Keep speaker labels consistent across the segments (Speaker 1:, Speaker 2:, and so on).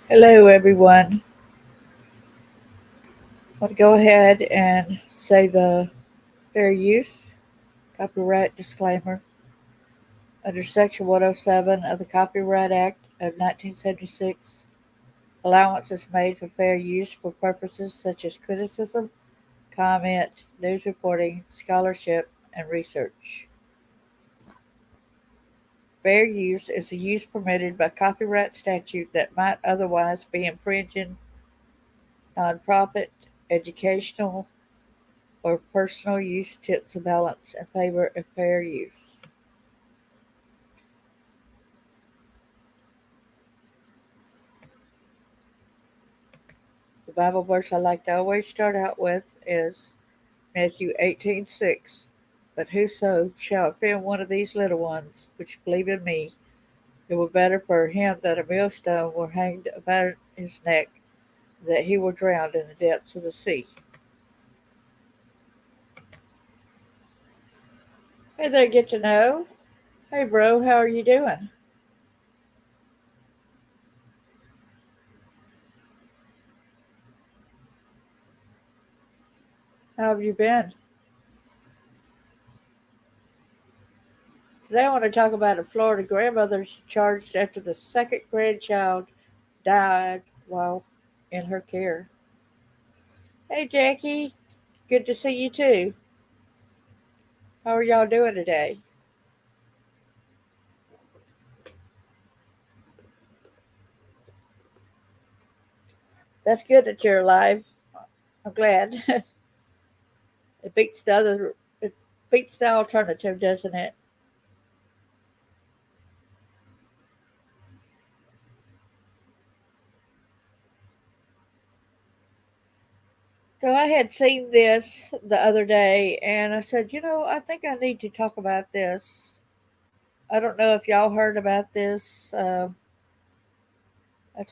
Speaker 1: Hello, everyone. I want to go ahead and say the fair use copyright disclaimer. Under Section 107 of the Copyright Act of 1976, allowance is made for fair use for purposes such as criticism, comment, news reporting, scholarship, and research. Fair use is the use permitted by copyright statute that might otherwise be infringing nonprofit, educational, or personal use tips the balance in favor of fair use. The Bible verse I like to always start out with is Matthew 18:6. But whoso shall offend one of these little ones which believe in me, it were better for him that a millstone were hanged about his neck, that he were drowned in the depths of the sea. Hey there, get to know. Hey, bro, how are you doing? How have you been? Today I want to talk about a Florida grandmother charged after the second grandchild died while in her care. Hey, Jackie. Good to see you too. How are y'all doing today? That's good that you're alive. I'm glad. It beats the other. It beats the alternative, doesn't it? So I had seen this the other day, and I said, I think I need to talk about this. I don't know if y'all heard about this as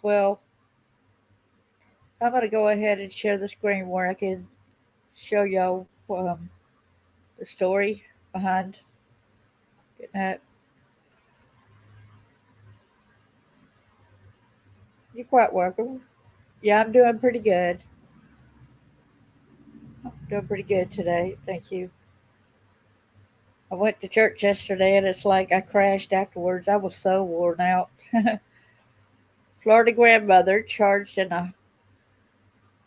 Speaker 1: well. I'm going to go ahead and share the screen where I can show y'all the story behind that. You're quite welcome. Yeah, I'm doing pretty good. Doing pretty good today. Thank you. I went to church yesterday and it's like I crashed afterwards. I was so worn out. Florida grandmother charged in a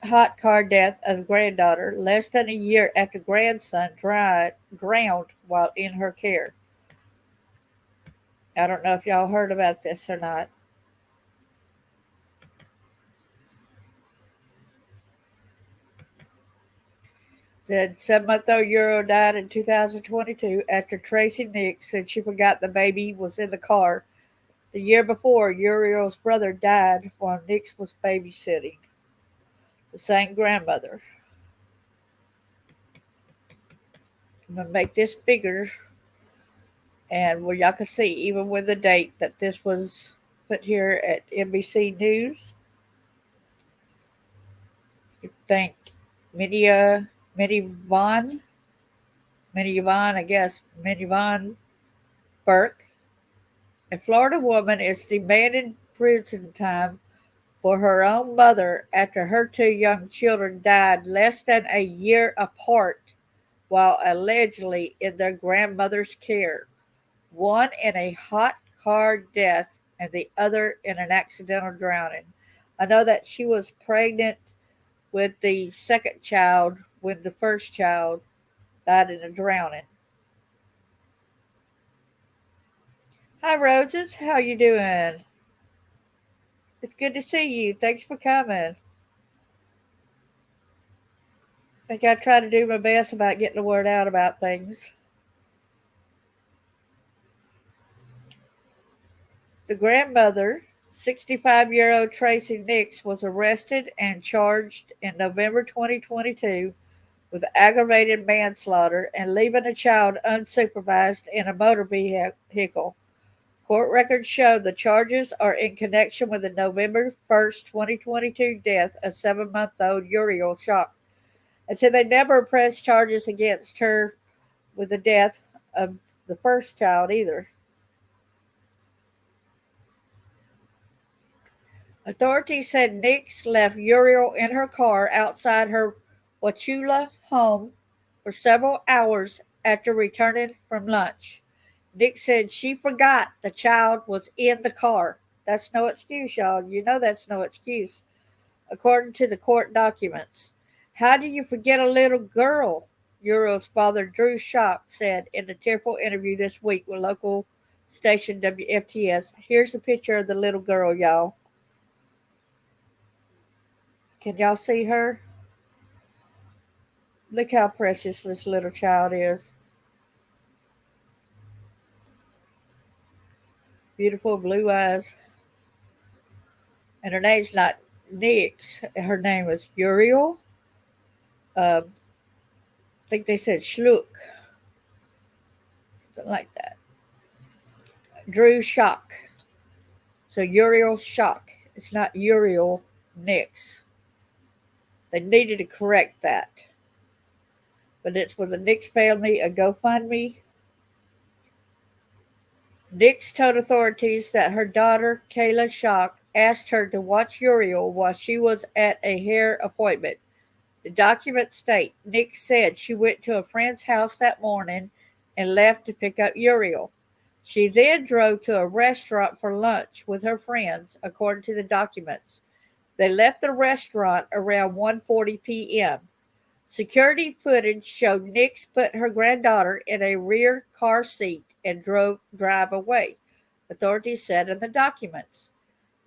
Speaker 1: hot car death of granddaughter less than a year after grandson drowned while in her care. I don't know if y'all heard about this or not. Said 7-month-old Uriel died in 2022 after Tracey Nix said she forgot the baby was in the car. The year before, Uriel's brother died while Nix was babysitting. The same grandmother. I'm gonna make this bigger, and where y'all can see even with the date that this was put here at NBC News. You think Media Minivan, Minivan, I guess Minivan Burke, a Florida woman, is demanding prison time for her own mother after her two young children died less than a year apart while allegedly in their grandmother's care. One in a hot car death and the other in an accidental drowning. I know that she was pregnant with the second child when the first child died in a drowning. Hi Roses, how you doing? It's good to see you. Thanks for coming. I think I try to do my best about getting the word out about things. The grandmother, 65-year-old Tracey Nix, was arrested and charged in November 2022 with aggravated manslaughter and leaving a child unsupervised in a motor vehicle. Court records show the charges are in connection with the November 1st, 2022 death of 7-month-old Uriel Schock. And so they never pressed charges against her with the death of the first child either. Authorities said Nix left Uriel in her car outside her Wauchula home for several hours after returning from lunch. Nix said she forgot the child was in the car. That's no excuse, y'all. You know that's no excuse, according to the court documents. How do you forget a little girl? Uriel's father, Drew Schock, said in a tearful interview this week with local station WFTS. Here's a picture of the little girl, y'all. Can y'all see her? Look how precious this little child is. Beautiful blue eyes. And her name's not Nix. Her name is Uriel. I think they said Schluck. Something like that. Drew Schock. So Uriel Schock. It's not Uriel Nix. They needed to correct that. But it's with the Nix family, a GoFundMe. Nix told authorities that her daughter, Kayla Schock, asked her to watch Uriel while she was at a hair appointment. The documents state Nix said she went to a friend's house that morning and left to pick up Uriel. She then drove to a restaurant for lunch with her friends, according to the documents. They left the restaurant around 1:40 p.m. Security footage showed Nix put her granddaughter in a rear car seat and drive away, authorities said in the documents.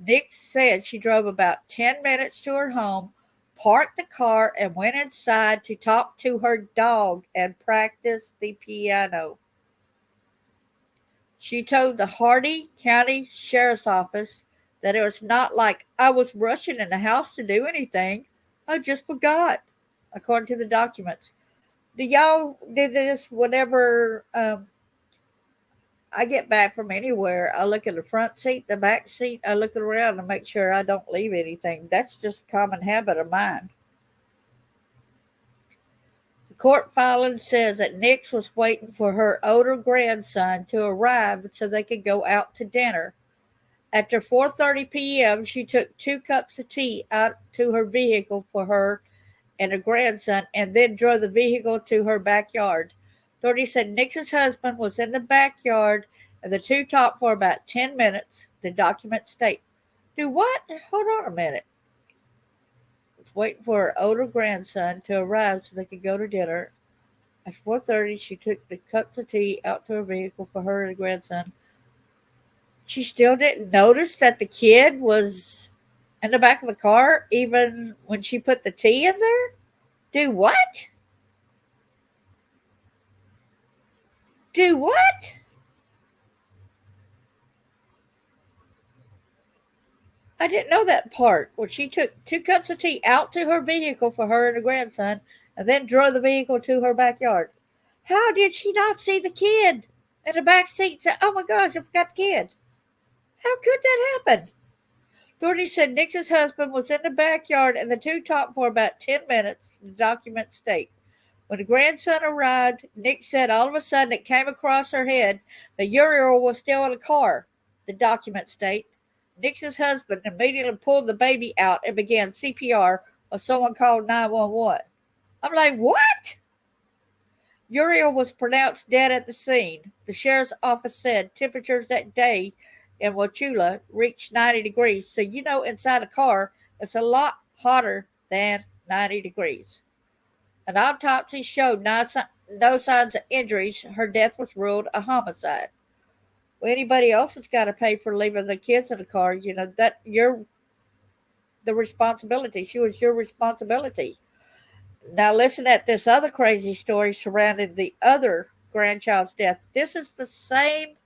Speaker 1: Nix said she drove about 10 minutes to her home, parked the car, and went inside to talk to her dog and practice the piano. She told the Hardy County Sheriff's Office that it was not like I was rushing in the house to do anything. I just forgot, according to the documents. Do y'all do this whenever I get back from anywhere? I look at the front seat, the back seat. I look around to make sure I don't leave anything. That's just a common habit of mine. The court filing says that Nix was waiting for her older grandson to arrive so they could go out to dinner. After 4:30 p.m., she took 2 cups of tea out to her vehicle for her and her grandson and then drove the vehicle to her backyard. Authorities said Nix's husband was in the backyard and the two talked for about 10 minutes, the documents state. Do what? Hold on a minute. Was waiting for her older grandson to arrive so they could go to dinner. At 4:30, she took the cups of tea out to her vehicle for her and her grandson. She still didn't notice that the kid was in the back of the car even when she put the tea in there? Do what? Do what? I didn't know that part. Well, she took 2 cups of tea out to her vehicle for her and her grandson and then drove the vehicle to her backyard. How did she not see the kid in the back seat and say, oh my gosh, I forgot the kid? How could that happen? Authorities said Nix's husband was in the backyard and the two talked for about 10 minutes, the documents state. When the grandson arrived, Nix said all of a sudden it came across her head that Uriel was still in the car, the documents state. Nix's husband immediately pulled the baby out and began CPR while someone called 911. I'm like, what? Uriel was pronounced dead at the scene. The sheriff's office said temperatures that day in Wauchula reached 90 degrees. So, you know, inside a car, it's a lot hotter than 90 degrees. An autopsy showed no signs of injuries. Her death was ruled a homicide. Well, anybody else has got to pay for leaving the kids in the car. You know, that you're the responsibility. She was your responsibility. Now, listen at this other crazy story surrounding the other grandchild's death. This is the same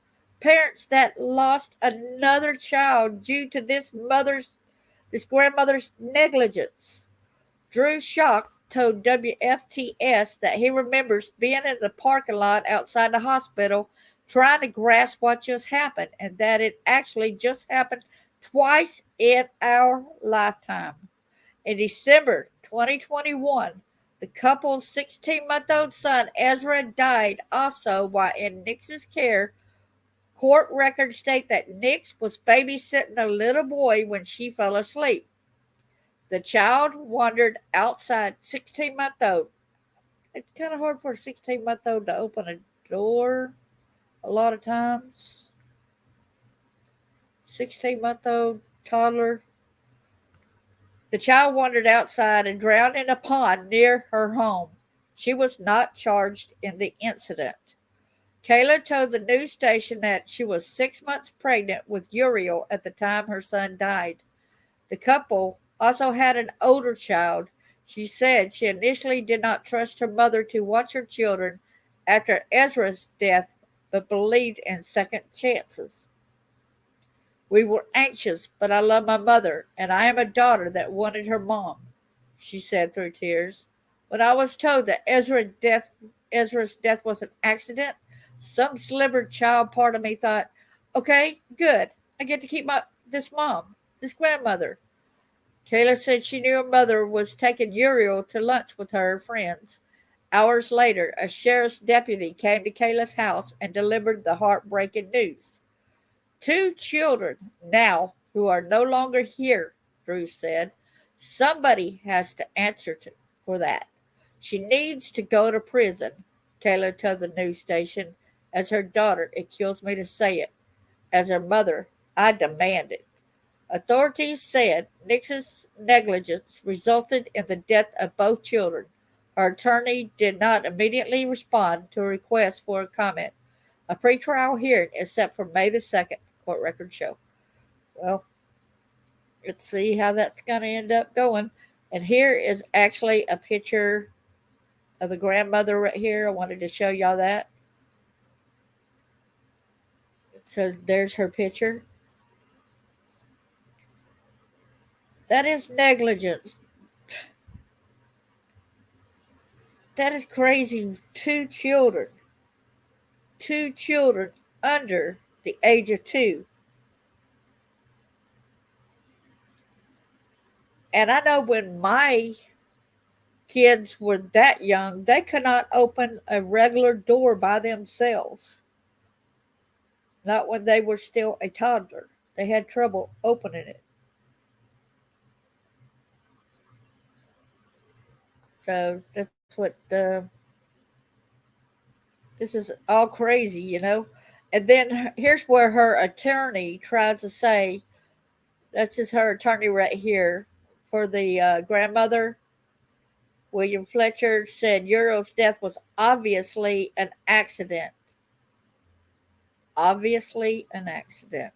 Speaker 1: parents that lost another child due to this grandmother's negligence. Drew Schock told WFTS that he remembers being in the parking lot outside the hospital trying to grasp what just happened and that it actually just happened twice in our lifetime. In December 2021, the couple's 16-month-old son, Ezra, died also while in Nix's care Court records state that Nix was babysitting a little boy when she fell asleep. The child wandered outside, 16-month-old. It's kind of hard for a 16-month-old to open a door a lot of times. 16-month-old toddler. The child wandered outside and drowned in a pond near her home. She was not charged in the incident. Kayla told the news station that she was 6 months pregnant with Uriel at the time her son died. The couple also had an older child. She said she initially did not trust her mother to watch her children after Ezra's death, but believed in second chances. We were anxious, but I love my mother, and I am a daughter that wanted her mom, she said through tears. When I was told that Ezra's death was an accident, some slivered child part of me thought, okay, good. I get to keep this grandmother. Kayla said she knew her mother was taking Uriel to lunch with her friends. Hours later, a sheriff's deputy came to Kayla's house and delivered the heartbreaking news. Two children now who are no longer here, Drew said. Somebody has to for that. She needs to go to prison, Kayla told the news station. As her daughter, it kills me to say it. As her mother, I demand it. Authorities said Nix's negligence resulted in the death of both children. Her attorney did not immediately respond to a request for a comment. A pretrial hearing is set for May the 2nd, court records show. Well, let's see how that's going to end up going. And here is actually a picture of the grandmother right here. I wanted to show y'all that. So there's her picture. That is negligence. That is crazy. Two children under the age of 2. And I know when my kids were that young, they could not open a regular door by themselves. Not when they were still a toddler. They had trouble opening it. So that's what this is all crazy, you know. And then here's where her attorney tries to say, that's just her attorney right here for the grandmother. William Fletcher said Uriel's death was obviously an accident. Obviously an accident.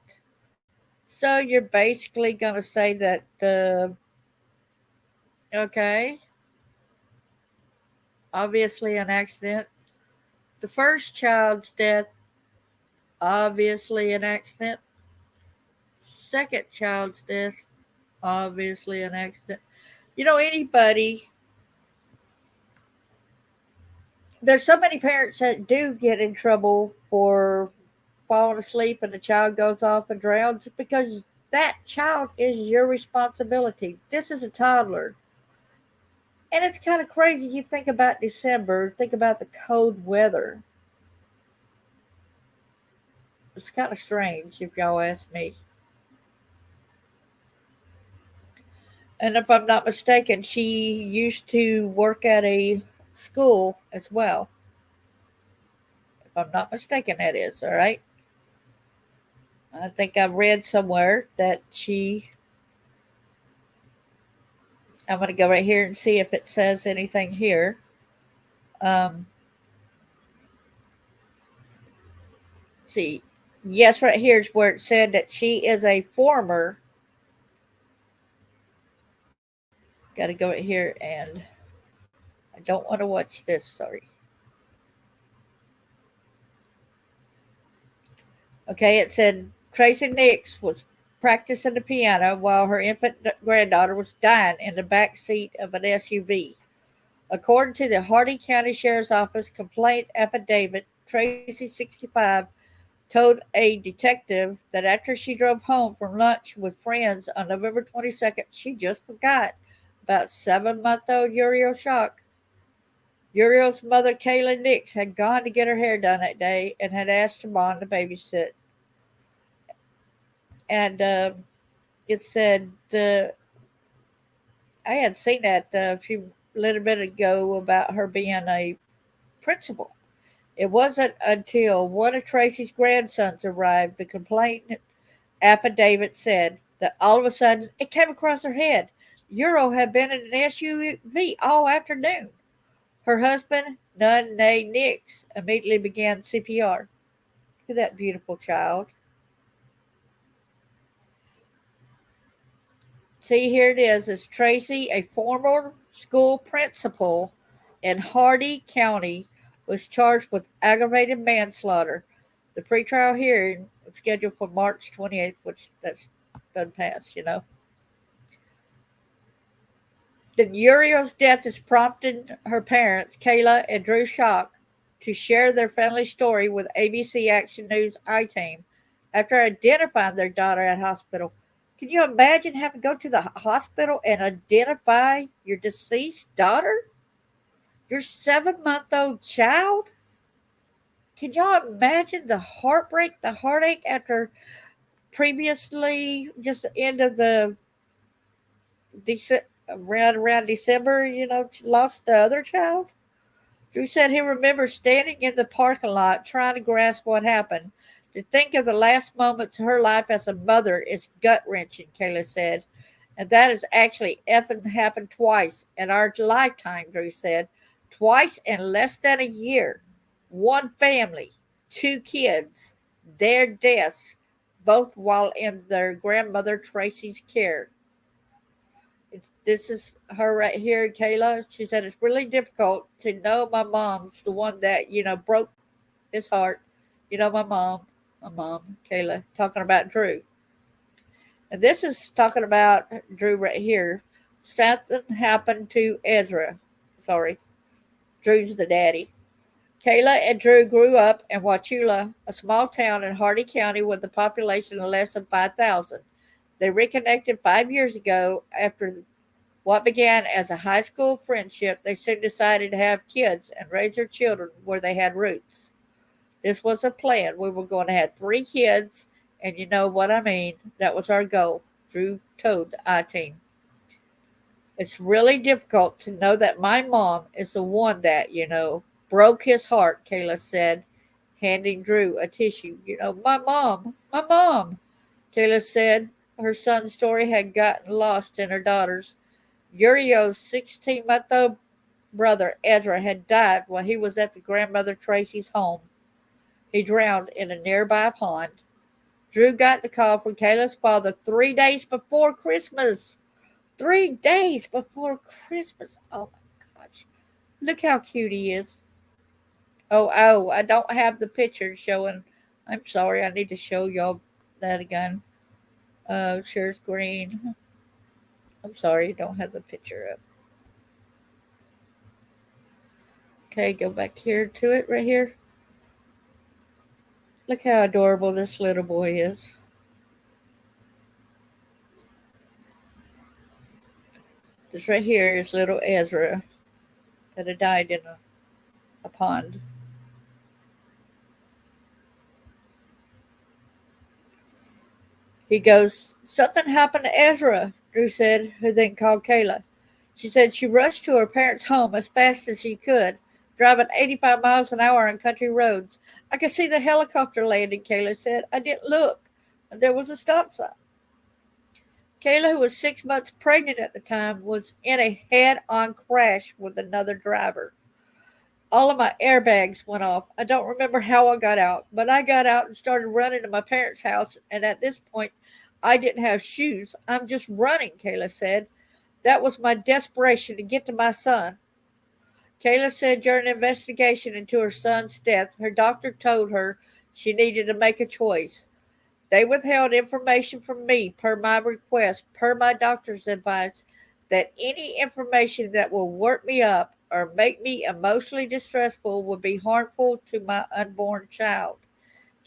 Speaker 1: So you're basically going to say that, okay, obviously an accident. The first child's death, obviously an accident. Second child's death, obviously an accident. You know, there's so many parents that do get in trouble for falling asleep and the child goes off and drowns because that child is your responsibility. This is a toddler. And it's kind of crazy. You think about December, think about the cold weather. It's kind of strange, if y'all ask me. And if I'm not mistaken, she used to work at a school as well. If I'm not mistaken, that is, all right? I think I read somewhere that I'm going to go right here and see if it says anything here. Um, see, yes, right here is where it said that she is a former. Got to go right here, and I don't want to watch this. Sorry. Okay, it said Tracey Nix was practicing the piano while her infant granddaughter was dying in the back seat of an SUV. According to the Hardy County Sheriff's Office complaint affidavit, Tracy, 65, told a detective that after she drove home from lunch with friends on November 22nd, she just forgot about 7-month-old Uriel Schock. Uriel's mother, Kayla Nix, had gone to get her hair done that day and had asked her mom to babysit. And it said, I had seen that a few little bit ago about her being a principal. It wasn't until one of Tracy's grandsons arrived, the complaint affidavit said, that all of a sudden it came across her head. Euro had been in an SUV all afternoon. Her husband, none named Nix, immediately began CPR. Look at that beautiful child. See, here it is. It's Tracy, a former school principal in Hardy County, was charged with aggravated manslaughter. The pretrial hearing was scheduled for March 28th, which that's done pass. The Uriel's death has prompted her parents, Kayla and Drew Schock, to share their family story with ABC Action News I-Team after identifying their daughter at hospital. Can you imagine having to go to the hospital and identify your deceased daughter? Your 7-month-old child? Can y'all imagine the heartbreak, the heartache after previously just the end of the around December, lost the other child? Drew said he remembers standing in the parking lot trying to grasp what happened. To think of the last moments of her life as a mother is gut wrenching, Kayla said. And that has actually effing happened twice in our lifetime, Drew said. Twice in less than a year. One family, two kids, their deaths, both while in their grandmother Tracy's care. This is her right here, Kayla. She said it's really difficult to know my mom's the one that broke his heart. My mom, Kayla, talking about Drew. And this is talking about Drew right here. Something happened to Ezra. Sorry, Drew's the daddy. Kayla and Drew grew up in Wauchula, a small town in Hardy County with a population of less than 5,000. They reconnected 5 years ago after what began as a high school friendship. They soon decided to have kids and raise their children where they had roots. This was a plan. We were going to have 3 kids, and you know what I mean. That was our goal, Drew told the I-Team. It's really difficult to know that my mom is the one that, broke his heart, Kayla said, handing Drew a tissue. My mom, Kayla said. Her son's story had gotten lost in her daughter's. Uriel's 16-month-old brother, Ezra, had died while he was at the grandmother Tracy's home. He drowned in a nearby pond. Drew got the call from Kayla's father 3 days before Christmas. 3 days before Christmas. Oh my gosh. Look how cute he is. Oh, I don't have the picture showing. I'm sorry, I need to show y'all that again. Share screen. I'm sorry, don't have the picture up. Okay, go back here to it right here. Look how adorable this little boy is. This right here is little Ezra that had died in a pond. He goes, something happened to Ezra, Drew said, who then called Kayla. She said she rushed to her parents' home as fast as she could, driving 85 miles an hour on country roads. I could see the helicopter landing, Kayla said. I didn't look. And there was a stop sign. Kayla, who was 6 months pregnant at the time, was in a head-on crash with another driver. All of my airbags went off. I don't remember how I got out, but I got out and started running to my parents' house, and at this point, I didn't have shoes. I'm just running, Kayla said. That was my desperation to get to my son. Kayla said during an investigation into her son's death, her doctor told her she needed to make a choice. They withheld information from me per my request, per my doctor's advice, that any information that will work me up or make me emotionally distressful would be harmful to my unborn child,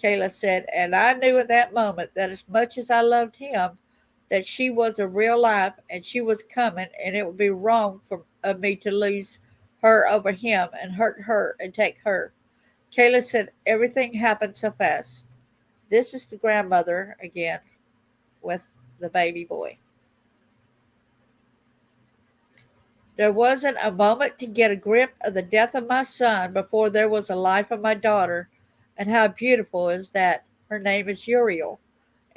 Speaker 1: Kayla said. And I knew at that moment that as much as I loved him, that she was a real life and she was coming, and it would be wrong of me to lose her over him and hurt her and take her. Kayla said everything happened so fast. This is the grandmother again. with the baby boy. There wasn't a moment to get a grip of the death of my son before there was a life of my daughter. And how beautiful is that? Her name is Uriel,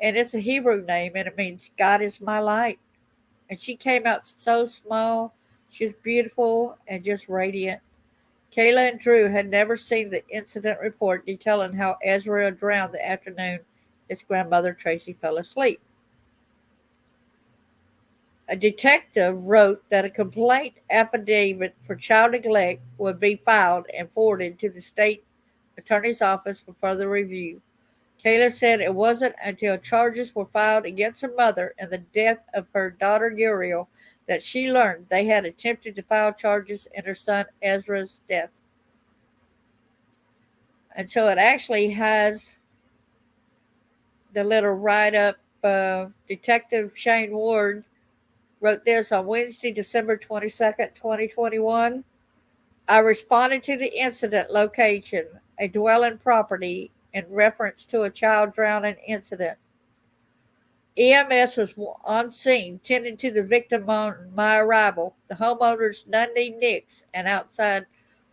Speaker 1: and it's a Hebrew name, and it means God is my light. And she came out so small. She was beautiful and just radiant. Kayla and Drew had never seen the incident report detailing how Ezra drowned the afternoon his grandmother Tracey fell asleep. A detective wrote that a complaint affidavit for child neglect would be filed and forwarded to the state attorney's office for further review. Kayla said it wasn't until charges were filed against her mother and the death of her daughter Uriel that she learned they had attempted to file charges in her son Ezra's death. And so it actually has the little write up. Detective Shane Ward wrote this on Wednesday, December 22nd, 2021. I responded to the incident location, a dwelling property, in reference to a child drowning incident. EMS was on scene, tending to the victim on my arrival. The homeowner's Tracey Nix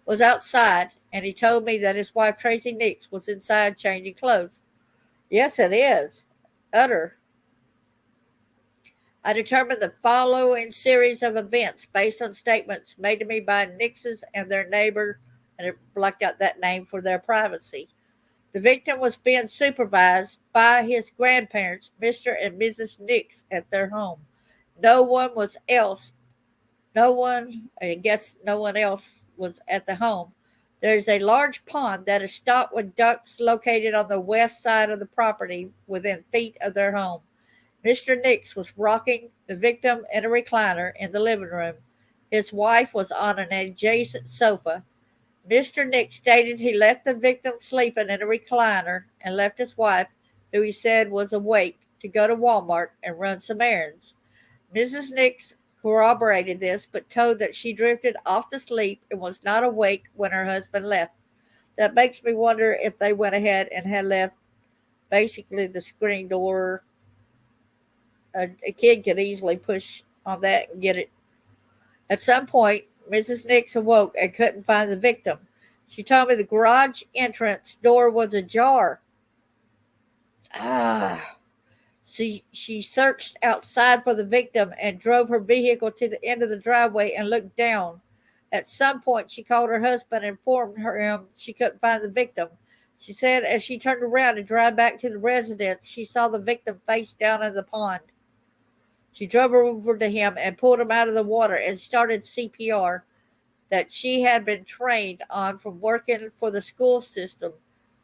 Speaker 1: was outside, and he told me that his wife Tracey Nix was inside changing clothes. Yes, it is. Utter. I determined the following series of events based on statements made to me by Nixes and their neighbor, and it blacked out that name for their privacy. The victim was being supervised by his grandparents, Mr. and Mrs. Nix, at their home. No one was else. I guess no one else was at the home. There's a large pond that is stocked with ducks located on the west side of the property within feet of their home. Mr. Nix was rocking the victim in a recliner in the living room. His wife was on an adjacent sofa. Mr. Nix stated he left the victim sleeping in a recliner and left his wife, who he said was awake, to go to Walmart and run some errands. Mrs. Nix corroborated this, but told that she drifted off to sleep and was not awake when her husband left. That makes me wonder if they went ahead and had left basically the screen door. A kid could easily push on that and get it. At some point, Mrs. Nix awoke and couldn't find the victim. She told me the garage entrance door was ajar. Ah. She searched outside for the victim and drove her vehicle to the end of the driveway and looked down. At some point, she called her husband and informed him she couldn't find the victim. She said as she turned around to drive back to the residence, she saw the victim face down in the pond. She drove over to him and pulled him out of the water and started CPR that she had been trained on from working for the school system.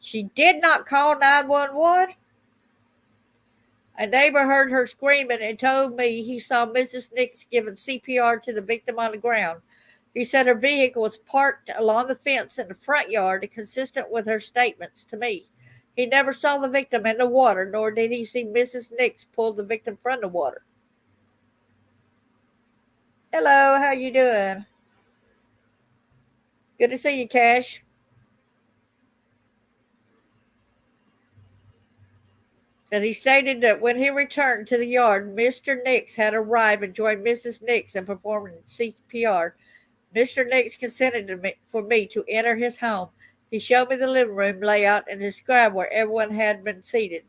Speaker 1: She did not call 911. A neighbor heard her screaming and told me he saw Mrs. Nix giving CPR to the victim on the ground. He said her vehicle was parked along the fence in the front yard, consistent with her statements to me. He never saw the victim in the water, nor did he see Mrs. Nix pull the victim from the water. Hello, how you doing? Good to see you, Cash. And he stated that when he returned to the yard, Mr. Nix had arrived and joined Mrs. Nix in performing CPR. Mr. Nix consented for me to enter his home. He showed me the living room layout and described where everyone had been seated.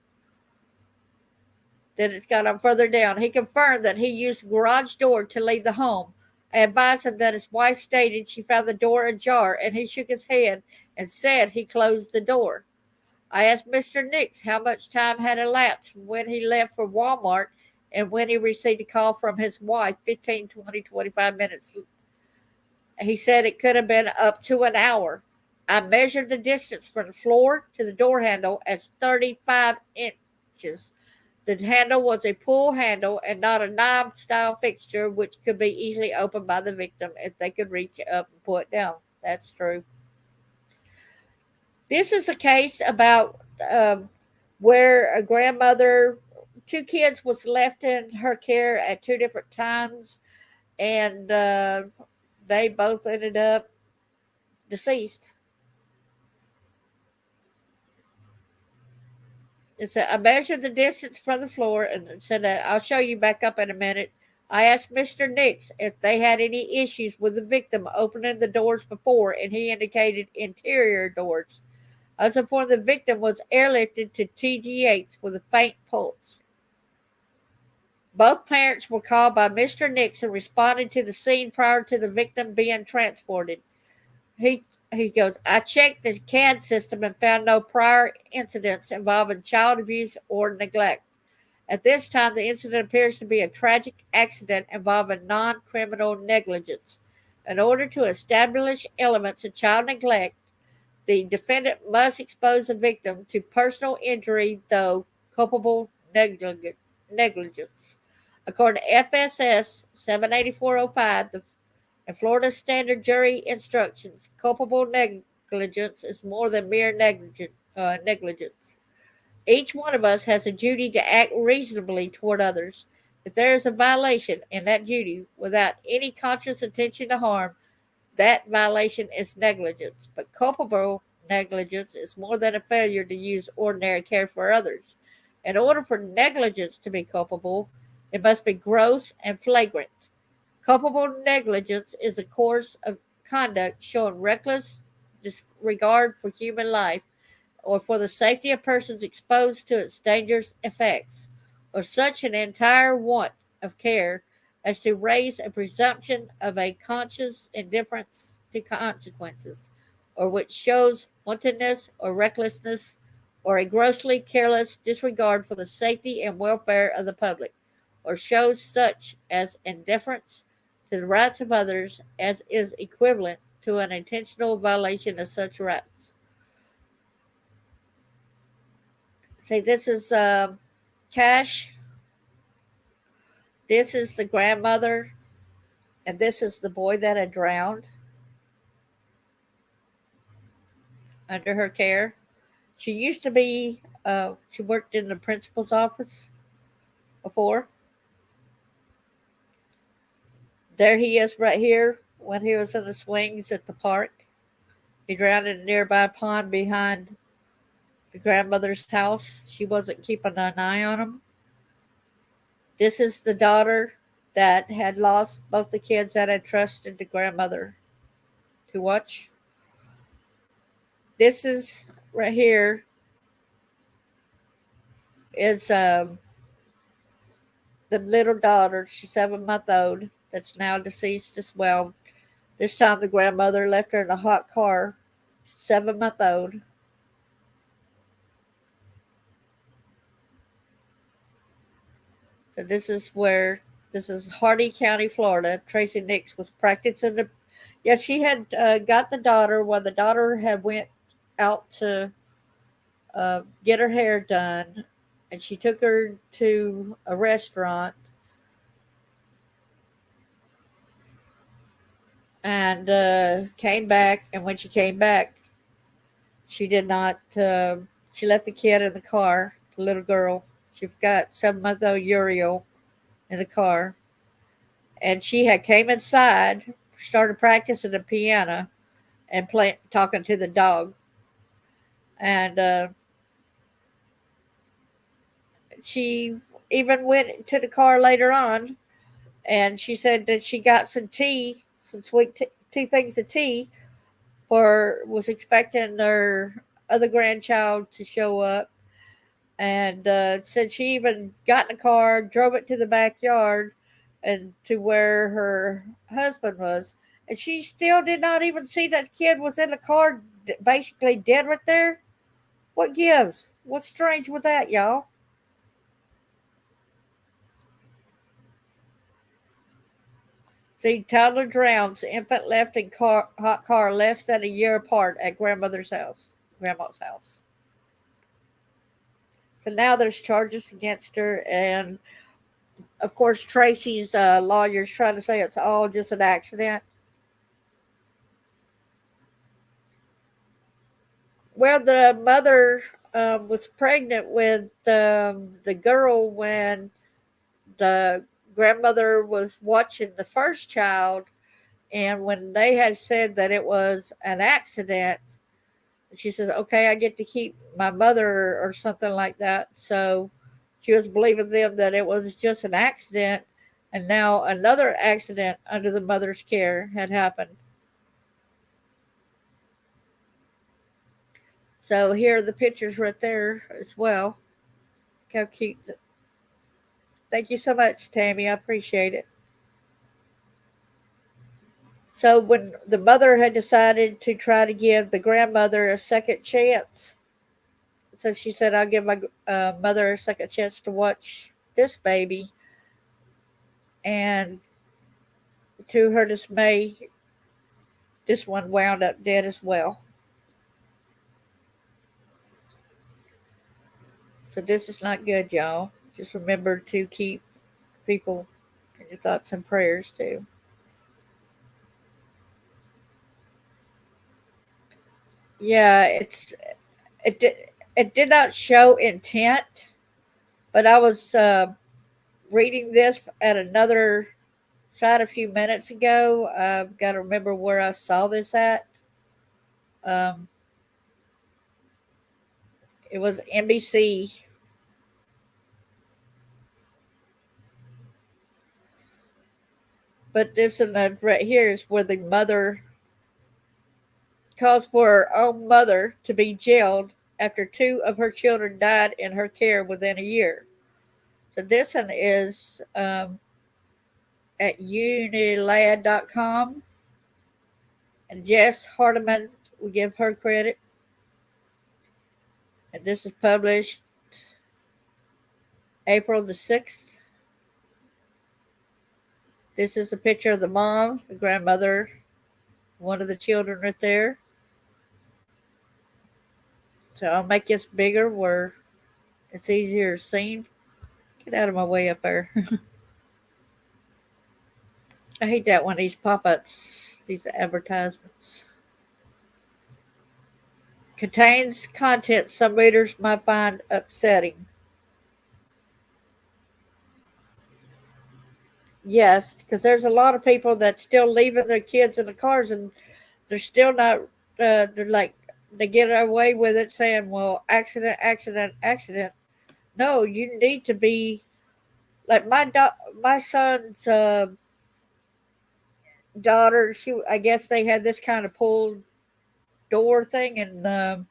Speaker 1: Then it's got on further down. He confirmed that he used the garage door to leave the home. I advised him that his wife stated she found the door ajar, and he shook his head and said he closed the door. I asked Mr. Nix how much time had elapsed from when he left for Walmart and when he received a call from his wife 15, 20, 25 minutes. He said it could have been up to an hour. I measured the distance from the floor to the door handle as 35 inches. The handle was a pull handle and not a knob-style fixture, which could be easily opened by the victim if they could reach up and pull it down. That's true. This is a case about where a grandmother, two kids was left in her care at two different times, and they both ended up deceased. It said, I measured the distance from the floor and said, I'll show you back up in a minute. I asked Mr. Nix if they had any issues with the victim opening the doors before, and he indicated interior doors. I was informed the victim was airlifted to TGH with a faint pulse. Both parents were called by Mr. Nix and responded to the scene prior to the victim being transported. He he goes, I checked the CAD system and found no prior incidents involving child abuse or neglect. At this time, the incident appears to be a tragic accident involving non criminal negligence. In order to establish elements of child neglect, the defendant must expose the victim to personal injury, though culpable negligence. According to FSS 78405, the in Florida standard jury instructions, culpable negligence is more than mere negligence. Each one of us has a duty to act reasonably toward others. If there is a violation in that duty without any conscious intention to harm, that violation is negligence. But culpable negligence is more than a failure to use ordinary care for others. In order for negligence to be culpable, it must be gross and flagrant. Culpable negligence is a course of conduct showing reckless disregard for human life or for the safety of persons exposed to its dangerous effects, or such an entire want of care as to raise a presumption of a conscious indifference to consequences, or which shows wantonness or recklessness, or a grossly careless disregard for the safety and welfare of the public, or shows such as indifference to the rights of others as is equivalent to an intentional violation of such rights. See, this is Cash. This is the grandmother, and this is the boy that had drowned under her care. She used to be, she worked in the principal's office before. There he is right here when he was in the swings at the park. He drowned in a nearby pond behind the grandmother's house. She wasn't keeping an eye on him. This is the daughter that had lost both the kids that had trusted the grandmother to watch. This is right here is the little daughter. She's 7 month old. That's now deceased as well. This time the grandmother left her in a hot car. 7 month old. So this is Hardy County, Florida. Tracey Nix was practicing the. Yeah, she had got the daughter while the daughter had went out to get her hair done, and she took her to a restaurant and came back. And when she came back, she did not. She left the kid in the car, the little girl. She got 7 month old Uriel in the car, and she had came inside, started practicing the piano, and talking to the dog. And she even went to the car later on, and she said that she got some tea, some sweet two things of tea, for was expecting her other grandchild to show up, and said she even got in the car, drove it to the backyard, and to where her husband was, and she still did not even see that kid was in the car, basically dead right there. What gives? What's strange with that, y'all? See, toddler drowns, infant left in hot car less than a year apart at grandma's house. So now there's charges against her, and of course Tracy's lawyer's trying to say it's all just an accident. Well, the mother was pregnant with the girl when the grandmother was watching the first child, and when they had said that it was an accident, She says, okay, I get to keep my mother or something like that. So she was believing them that it was just an accident. And now another accident under the mother's care had happened. So here are the pictures right there as well. How cute. Thank you so much, Tammy. I appreciate it. So when the mother had decided to try to give the grandmother a second chance, so she said, "I'll give my mother a second chance to watch this baby." And to her dismay, this one wound up dead as well. So this is not good, y'all. Just remember to keep people in your thoughts and prayers too. Yeah, it did not show intent, but I was reading this at another site a few minutes ago. I've got to remember where I saw this at. Um, it was NBC, but this and the right here is where the mother calls for her own mother to be jailed after two of her children died in her care within a year. So this one is at unilad.com, and Jess Hardiman, we give her credit. And this is published April the 6th. This is a picture of the mom, the grandmother, one of the children right there. So I'll make this bigger where it's easier seen. Get out of my way up there. I hate that when these pop-ups, these advertisements. Contains content some readers might find upsetting. Yes, because there's a lot of people that still leaving their kids in the cars and they're still not, they're like, they get away with it saying, well, accident, accident, accident. No, you need to be like my son's daughter. I guess they had this kind of pulled door thing, and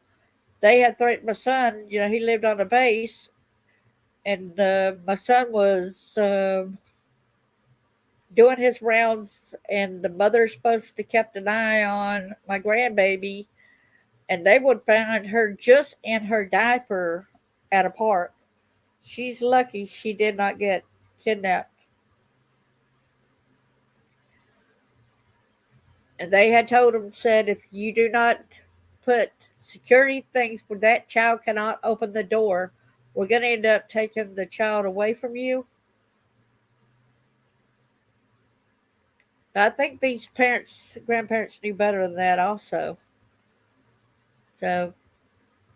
Speaker 1: they had threatened my son. You know, he lived on a base, and my son was doing his rounds, and the mother's supposed to kept an eye on my grandbaby, and they would find her just in her diaper at a park. She's lucky she did not get kidnapped. And they had told him, said, if you do not put security things where that child cannot open the door, we're going to end up taking the child away from you. I think these grandparents knew better than that also. So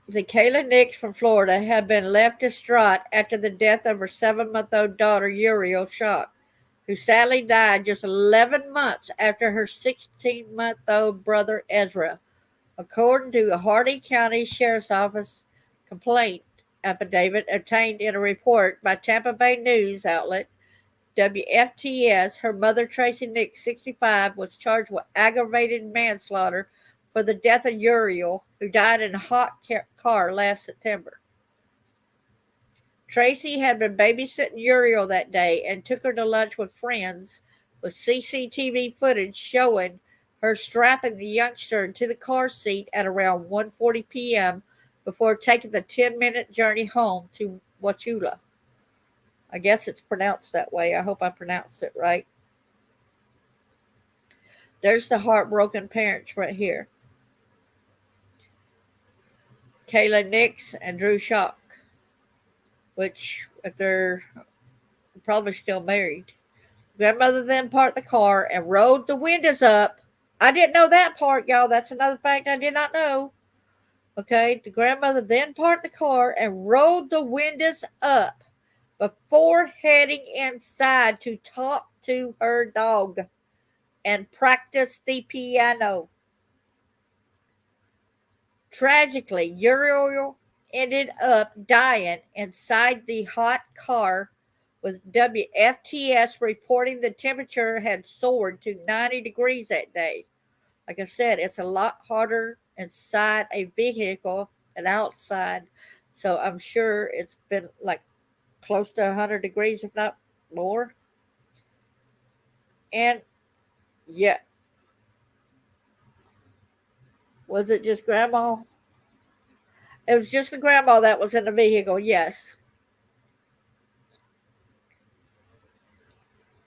Speaker 1: the Kayla Nix from Florida had been left distraught after the death of her 7-month-old daughter, Uriel Schock, who sadly died just 11 months after her 16-month-old brother, Ezra. According to the Hardy County Sheriff's Office complaint affidavit obtained in a report by Tampa Bay news outlet WFTS, her mother, Tracey Nix, 65, was charged with aggravated manslaughter for the death of Uriel, who died in a hot car last September. Tracey had been babysitting Uriel that day and took her to lunch with friends, with CCTV footage showing her strapping the youngster into the car seat at around 1:40 p.m. before taking the 10-minute journey home to Wauchula. I guess it's pronounced that way. I hope I pronounced it right. There's the heartbroken parents right here. Kayla Nix and Drew Schock, which, if they're probably still married. Grandmother then parked the car and rolled the windows up. I didn't know that part, y'all. That's another fact I did not know. Okay, the grandmother then parked the car and rolled the windows up before heading inside to talk to her dog and practice the piano. Tragically, Uriel ended up dying inside the hot car, with WFTS reporting the temperature had soared to 90 degrees that day. Like I said, it's a lot harder inside a vehicle than outside. So I'm sure it's been like close to 100 degrees, if not more. And yeah, was it just grandma? It was just the grandma that was in the vehicle, yes.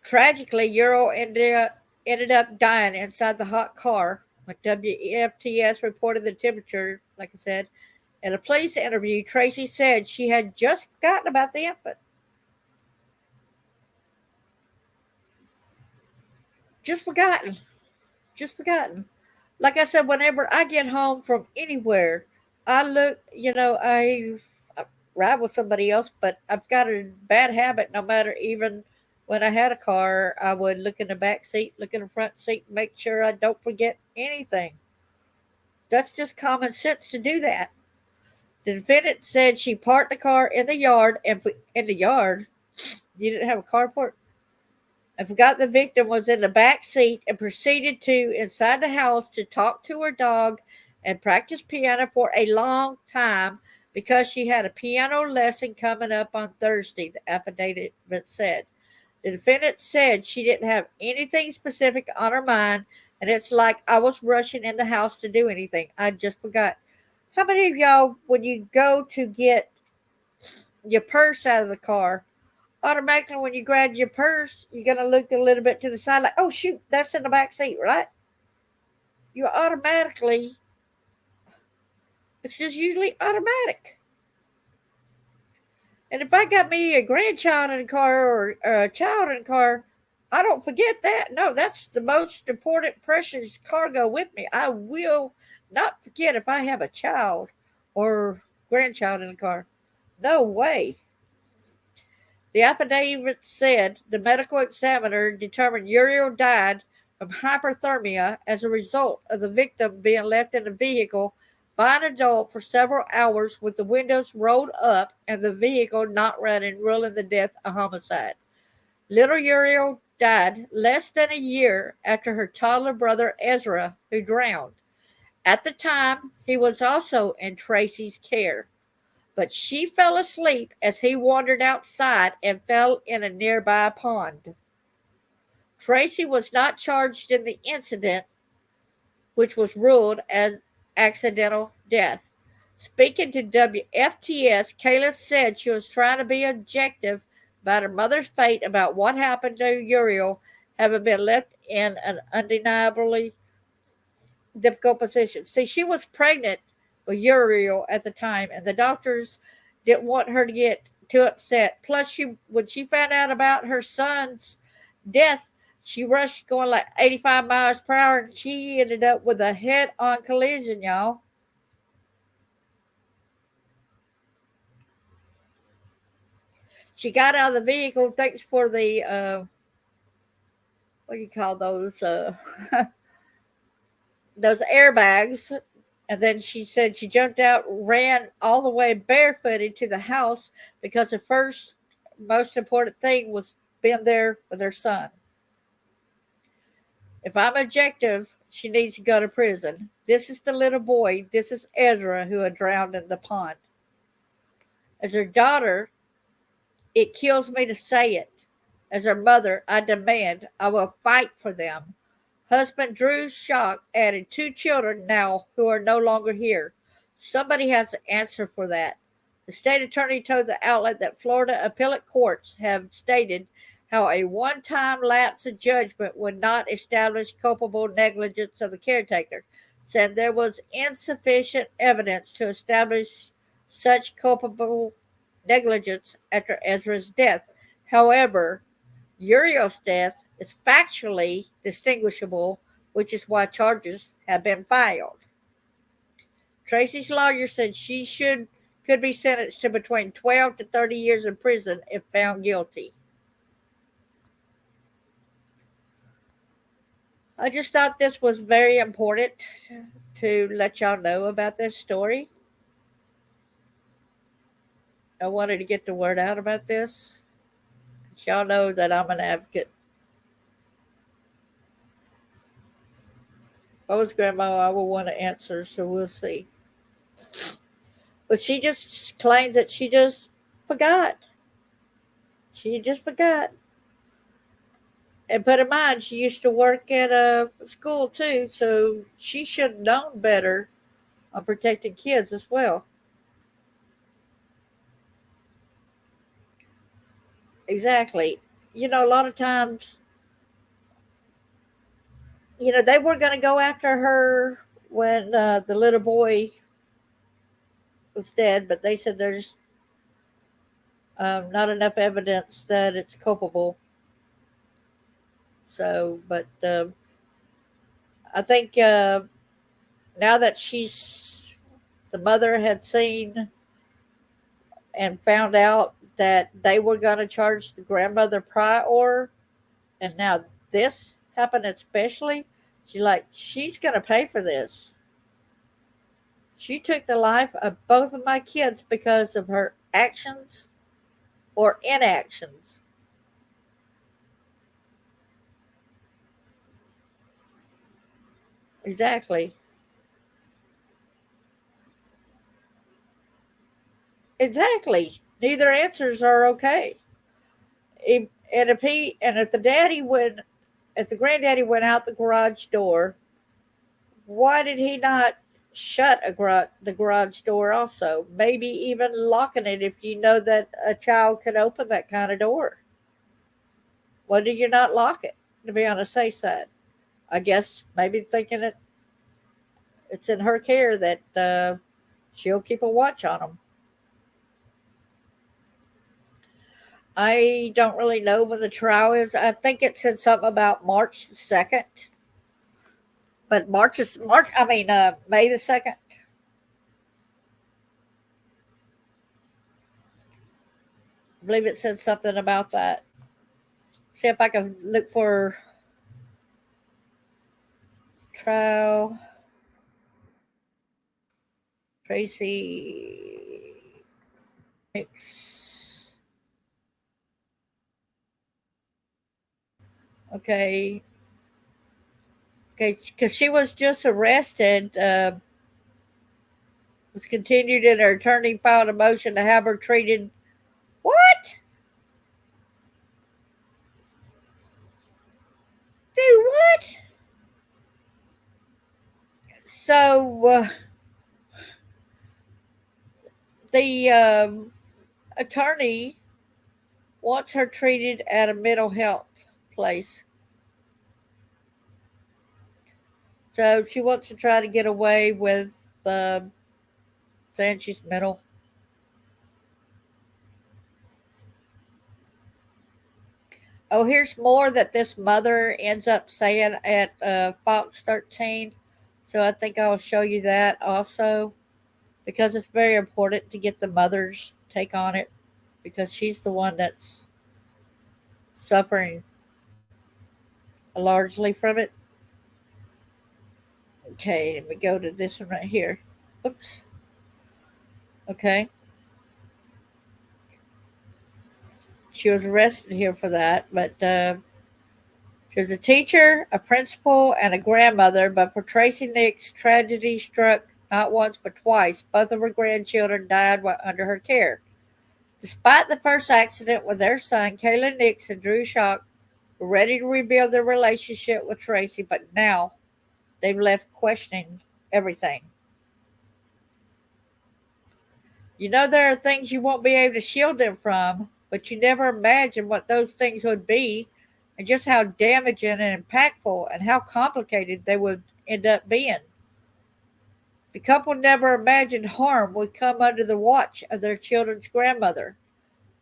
Speaker 1: Tragically, ended up dying inside the hot car. When WFTS reported the temperature, like I said, in a police interview, Tracey said she had just forgotten about the infant. Just forgotten. Just forgotten. Like I said, whenever I get home from anywhere, I look, I ride with somebody else, but I've got a bad habit. No matter, even when I had a car, I would look in the back seat, look in the front seat, make sure I don't forget anything. That's just common sense to do that. The defendant said she parked the car in the yard, and in the yard, you didn't have a carport, and forgot the victim was in the back seat, and proceeded to inside the house to talk to her dog and practice piano for a long time because she had a piano lesson coming up on Thursday, the affidavit said. The defendant said she didn't have anything specific on her mind, and it's like I was rushing in the house to do anything. I just forgot. How many of y'all, when you go to get your purse out of the car, automatically when you grab your purse, you're going to look a little bit to the side, like, oh, shoot, that's in the back seat, right? You automatically, it's just usually automatic. And if I got me a grandchild in the car, or a child in the car, I don't forget that. No, that's the most important, precious cargo with me. I will not forget if I have a child or grandchild in the car. No way. The affidavit said the medical examiner determined Uriel died from hyperthermia as a result of the victim being left in the vehicle by an adult for several hours with the windows rolled up and the vehicle not running, ruling the death a homicide. Little Uriel died less than a year after her toddler brother Ezra, who drowned. At the time, he was also in Tracey's care, but she fell asleep as he wandered outside and fell in a nearby pond. Tracey was not charged in the incident, which was ruled as accidental death. Speaking to WFTS, Kayla said she was trying to be objective about her mother's fate, about what happened to Uriel having been left in an undeniably difficult position. See, she was pregnant with Uriel at the time, and the doctors didn't want her to get too upset. Plus, when she found out about her son's death, she rushed going like 85 miles per hour, and she ended up with a head-on collision, y'all. She got out of the vehicle, thanks for the what do you call those? Those airbags. And then she said she jumped out, ran all the way barefooted to the house because the first most important thing was being there with her son. If I'm objective, she needs to go to prison. This is the little boy. This is Ezra, who had drowned in the pond. As her daughter, it kills me to say it. As her mother, I demand, I will fight for them. Husband Drew Schock added 2 children now who are no longer here. Somebody has to answer for that. The state attorney told the outlet that Florida appellate courts have stated how a one-time lapse of judgment would not establish culpable negligence of the caretaker, said there was insufficient evidence to establish such culpable negligence after Ezra's death. However, Uriel's death is factually distinguishable, which is why charges have been filed. Tracey's lawyer said she could be sentenced to between 12 to 30 years in prison if found guilty. I just thought this was very important to let y'all know about this story. I wanted to get the word out about this. 'Cause y'all know that I'm an advocate. If I was grandma, I would want to answer, so we'll see. But she just claims that she just forgot. She just forgot. And put in mind, she used to work at a school too, so she should have known better on protecting kids as well. Exactly. A lot of times, they were going to go after her when the little boy was dead, but they said there's not enough evidence that it's culpable. So, but I think now that the mother had seen and found out that they were going to charge the grandmother prior, and now this happened especially, she's going to pay for this. She took the life of both of my kids because of her actions or inactions. Exactly. Exactly. Neither answers are okay. And if the daddy went, if the granddaddy went out the garage door, why did he not shut the garage door also? Maybe even locking it if you know that a child can open that kind of door. Why do you not lock it to be on the safe side? I guess maybe thinking it's in her care that she'll keep a watch on them. I don't really know when the trial is. I think it said something about March the 2nd, but May the 2nd. I believe it said something about that. See if I can look for trial Tracey Nix. Okay, okay, because she was just arrested. Was continued, and her attorney filed a motion to have her treated. What? Do what? So the attorney wants her treated at a mental health place. So she wants to try to get away with saying she's mental. Oh, here's more that this mother ends up saying at Fox 13. So I think I'll show you that also because it's very important to get the mother's take on it because she's the one that's suffering largely from it. Okay, let me go to this one right here. Oops. Okay. She was arrested here for that, but she was a teacher, a principal, and a grandmother. But for Tracey Nix, tragedy struck not once but twice. Both of her grandchildren died while under her care. Despite the first accident with their son, Kayla Nix and Drew Schock were ready to rebuild their relationship with Tracey, but now they've left questioning everything. There are things you won't be able to shield them from, but you never imagine what those things would be and just how damaging and impactful and how complicated they would end up being. The couple never imagined harm would come under the watch of their children's grandmother.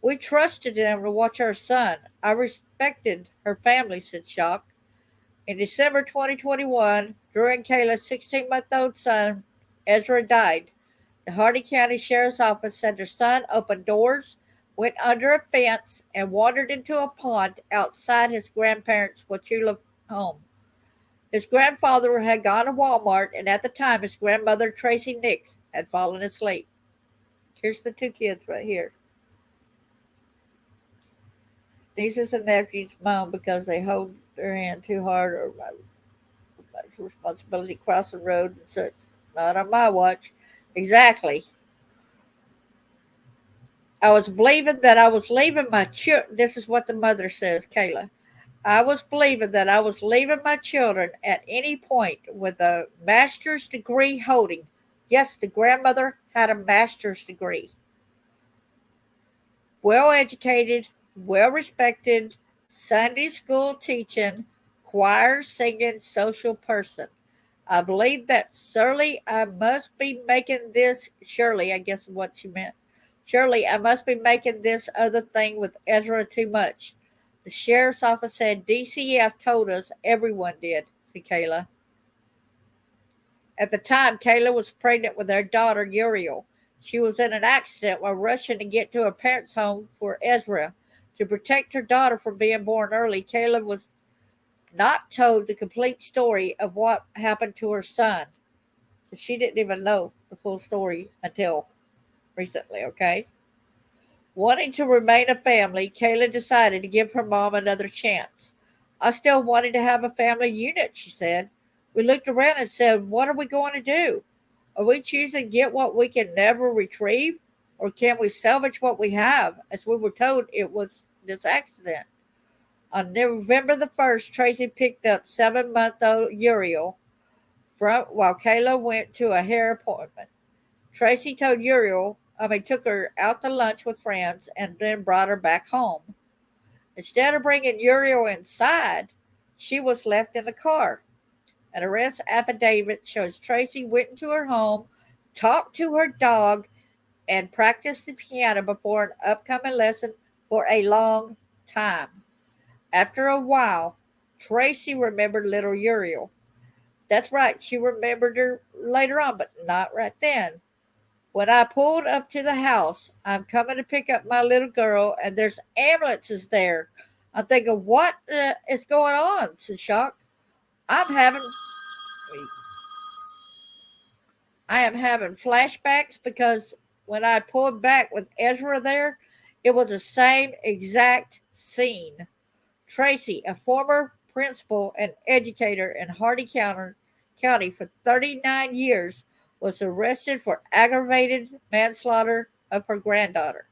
Speaker 1: We trusted them to watch our son. I respected her family, said Schock. In December 2021, Drew and Kayla's 16-month-old son, Ezra, died. The Hardy County Sheriff's Office said their son opened doors, went under a fence, and wandered into a pond outside his grandparents' Wauchula home. His grandfather had gone to Walmart, and at the time, his grandmother, Tracey Nix, had fallen asleep. Here's the two kids right here. Nieces and nephews moan because they hold their hand too hard or responsibility cross the road and such. Not on my watch. Exactly. I was believing that I was leaving my children. This is what the mother says, Kayla. I was believing that I was leaving my children at any point with a master's degree holding. Yes, the grandmother had a master's degree. Well educated, well respected, Sunday school teaching, choir singing, social person. I believe that surely I must be making this, surely, I guess what she meant. Surely I must be making this other thing with Ezra too much. The sheriff's office said DCF told us everyone did, see Kayla. At the time, Kayla was pregnant with their daughter, Uriel. She was in an accident while rushing to get to her parents' home for Ezra. To protect her daughter from being born early, Kayla was not told the complete story of what happened to her son. So she didn't even know the full story until recently, okay? Wanting to remain a family, Kayla decided to give her mom another chance. I still wanted to have a family unit, she said. We looked around and said, what are we going to do? Are we choosing to get what we can never retrieve? Or can we salvage what we have? As we were told, it was this accident. On November the 1st, Tracy picked up 7-month-old Uriel while Kayla went to a hair appointment. Tracy took her out to lunch with friends and then brought her back home. Instead of bringing Uriel inside, she was left in the car. An arrest affidavit shows Tracy went into her home, talked to her dog, and practiced the piano before an upcoming lesson for a long time. After a while, Tracy remembered little Uriel. That's right, she remembered her later on, but not right then. When I pulled up to the house, I'm coming to pick up my little girl, and there's ambulances there. I'm thinking, what is going on? Said Shock. I'm having, I am having flashbacks because when I pulled back with Ezra there, it was the same exact scene. Tracy, a former principal and educator in County for 39 years, was arrested for aggravated manslaughter of her granddaughter.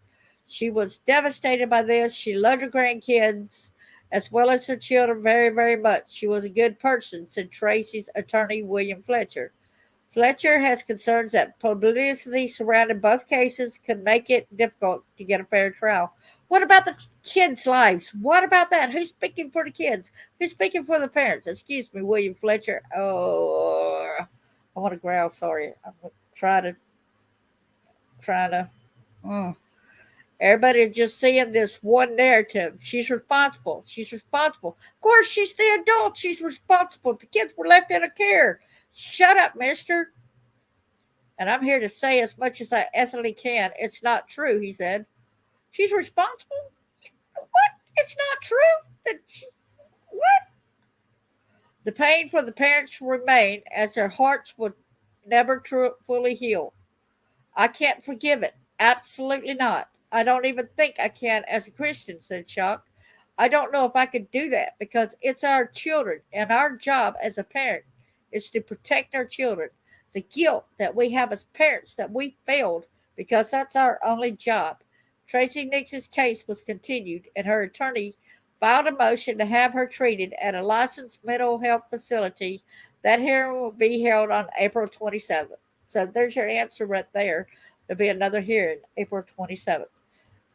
Speaker 1: She was devastated by this. She loved her grandkids as well as her children very, very much. She was a good person, said Tracy's attorney, William Fletcher. Fletcher has concerns that publicity surrounding both cases could make it difficult to get a fair trial. What about the kids' lives? What about that? Who's speaking for the kids? Who's speaking for the parents? Excuse me, William Fletcher. Oh, I want to growl. Sorry, I'm trying to. Mm. Everybody is just seeing this one narrative. She's responsible. She's responsible. Of course, she's the adult. She's responsible. The kids were left in her care. Shut up, mister. And I'm here to say as much as I ethically can. It's not true, he said. She's responsible? What? It's not true? What? The pain for the parents remained as their hearts would never fully heal. I can't forgive it. Absolutely not. I don't even think I can as a Christian, said Shock. I don't know if I could do that because it's our children, and our job as a parent is to protect our children. The guilt that we have as parents that we failed because that's our only job. Tracey Nix's case was continued, and her attorney filed a motion to have her treated at a licensed mental health facility. That hearing will be held on April 27th. So there's your answer right there. There'll be another hearing April 27th.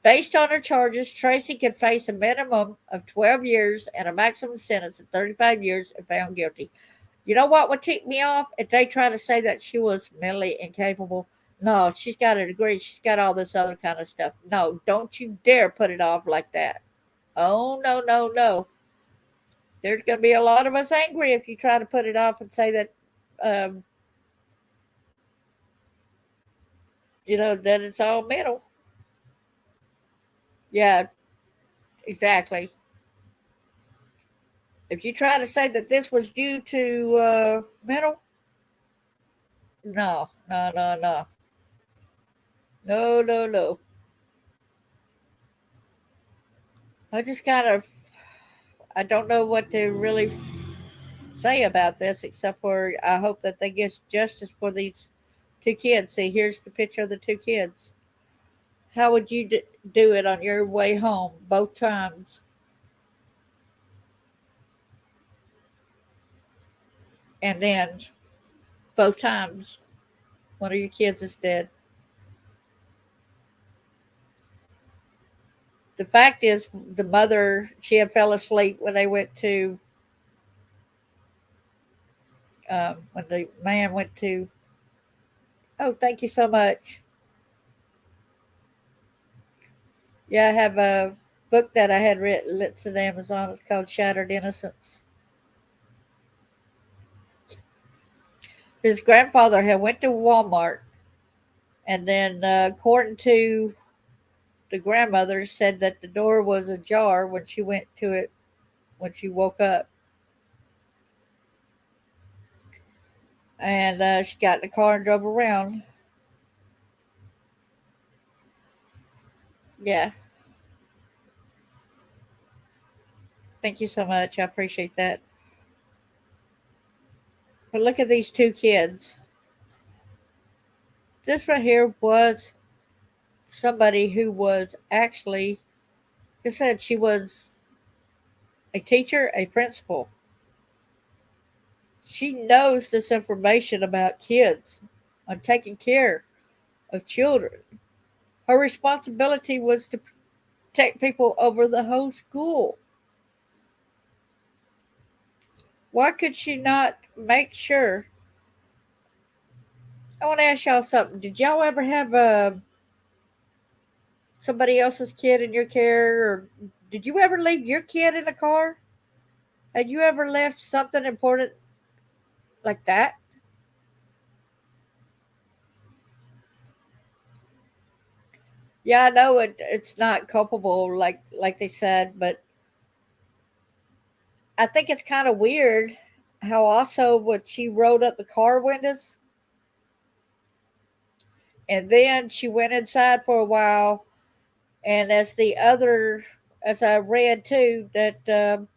Speaker 1: Based on her charges, Tracy could face a minimum of 12 years and a maximum sentence of 35 years if found guilty. You know what would tick me off? If they try to say that she was mentally incapable. No, she's got a degree. She's got all this other kind of stuff. No, don't you dare put it off like that. Oh, no, no, no. There's going to be a lot of us angry if you try to put it off and say that, um, that it's all mental. Yeah, exactly. If you try to say that this was due to mental, no, no, no, no, no, no, no. I just kind of, I don't know what to really say about this, except for I hope that they get justice for these two kids. See, here's the picture of the two kids. How would you do it on your way home both times? And then both times, one of your kids is dead. The fact is, the mother, she had fell asleep when they went to, when the man went to, oh, thank you so much. Yeah, I have a book that I had written. It's on Amazon. It's called Shattered Innocence. His grandfather had went to Walmart, and then according to the grandmother, said that the door was ajar when she went to it when she woke up, and she got in the car and drove around. Yeah, thank you so much. I appreciate that. But look at these two kids. This right here was somebody who was actually, like I said, she was a teacher, a principal. She knows this information about kids, on taking care of children. Her responsibility was to protect people over the whole school. Why could she not make sure? I want to ask y'all something. Did y'all ever have somebody else's kid in your care, or did you ever leave your kid in a car? Had you ever left something important like that? Yeah, I know it's not culpable like they said, but I think it's kind of weird how also when she rolled up the car windows and then she went inside for a while, and as I read too, that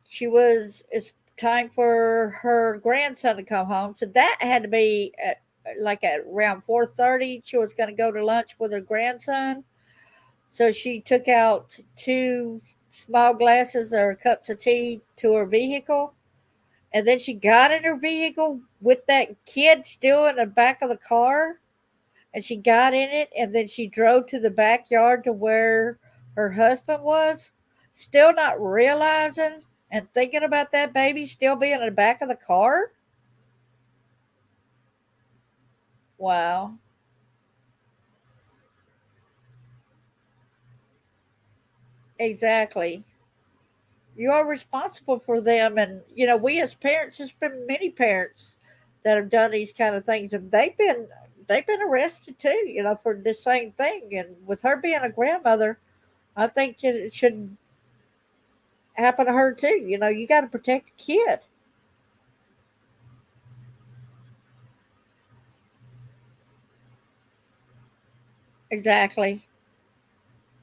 Speaker 1: she was it's time for her grandson to come home, so that had to be at around 4:30. She was going to go to lunch with her grandson, so she took out two small glasses or cups of tea to her vehicle, and then she got in her vehicle with that kid still in the back of the car, and she got in it, and then she drove to the backyard to where her husband was, still not realizing and thinking about that baby still being in the back of the car. Wow. Exactly. You are responsible for them, and we as parents, there's been many parents that have done these kind of things, and they've been arrested too, for the same thing. And with her being a grandmother, I think it should happen to her too. You got to protect the kid. Exactly.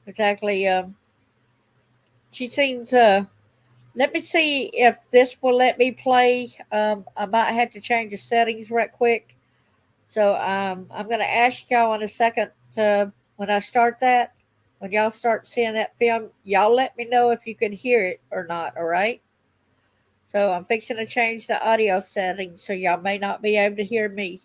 Speaker 1: Exactly. She seems. Let me see if this will let me play. I might have to change the settings right quick. So I'm going to ask y'all in a second when I start that. When y'all start seeing that film, y'all let me know if you can hear it or not. All right. So I'm fixing to change the audio settings, so y'all may not be able to hear me.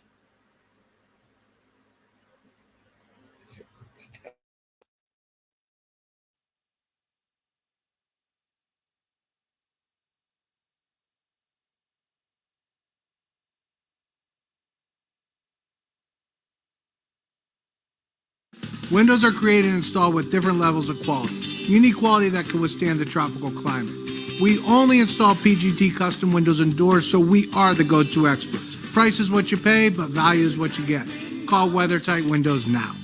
Speaker 2: Windows are created and installed with different levels of quality. You need quality that can withstand the tropical climate. We only install PGT custom windows and doors, so we are the go-to experts. Price is what you pay, but value is what you get. Call WeatherTight Windows now.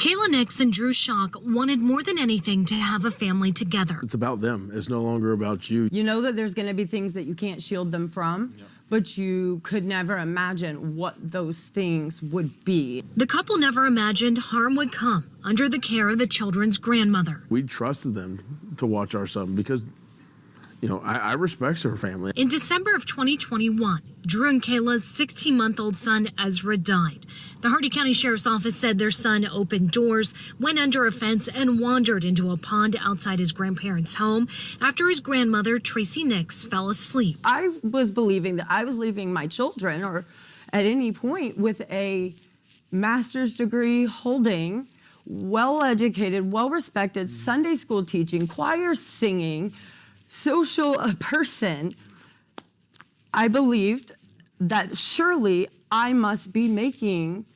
Speaker 3: Kayla Nix and Drew Schock wanted more than anything to have a family together.
Speaker 4: It's about them. It's no longer about you.
Speaker 5: You know that there's going to be things that you can't shield them from, but you could never imagine what those things would be.
Speaker 3: The couple never imagined harm would come under the care of the children's grandmother.
Speaker 4: We trusted them to watch our son because, I respect her family.
Speaker 3: In December of 2021, Drew and Kayla's 16-month-old son, Ezra, died. The Hardee County Sheriff's Office said their son opened doors, went under a fence, and wandered into a pond outside his grandparents' home after his grandmother, Tracey Nix, fell asleep.
Speaker 5: I was believing that I was leaving my children, or at any point, with a master's degree holding, well-educated, well-respected, Sunday school teaching, choir singing, social person. I believed that surely I must be making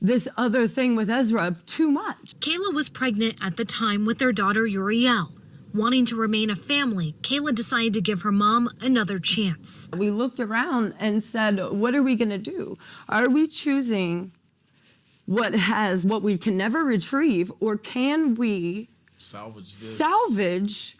Speaker 5: this other thing with Ezra too much.
Speaker 3: Kayla was pregnant at the time with their daughter Uriel. Wanting to remain a family, Kayla decided to give her mom another chance.
Speaker 5: We looked around and said, what are we going to do? Are we choosing what we can never retrieve, or can we salvage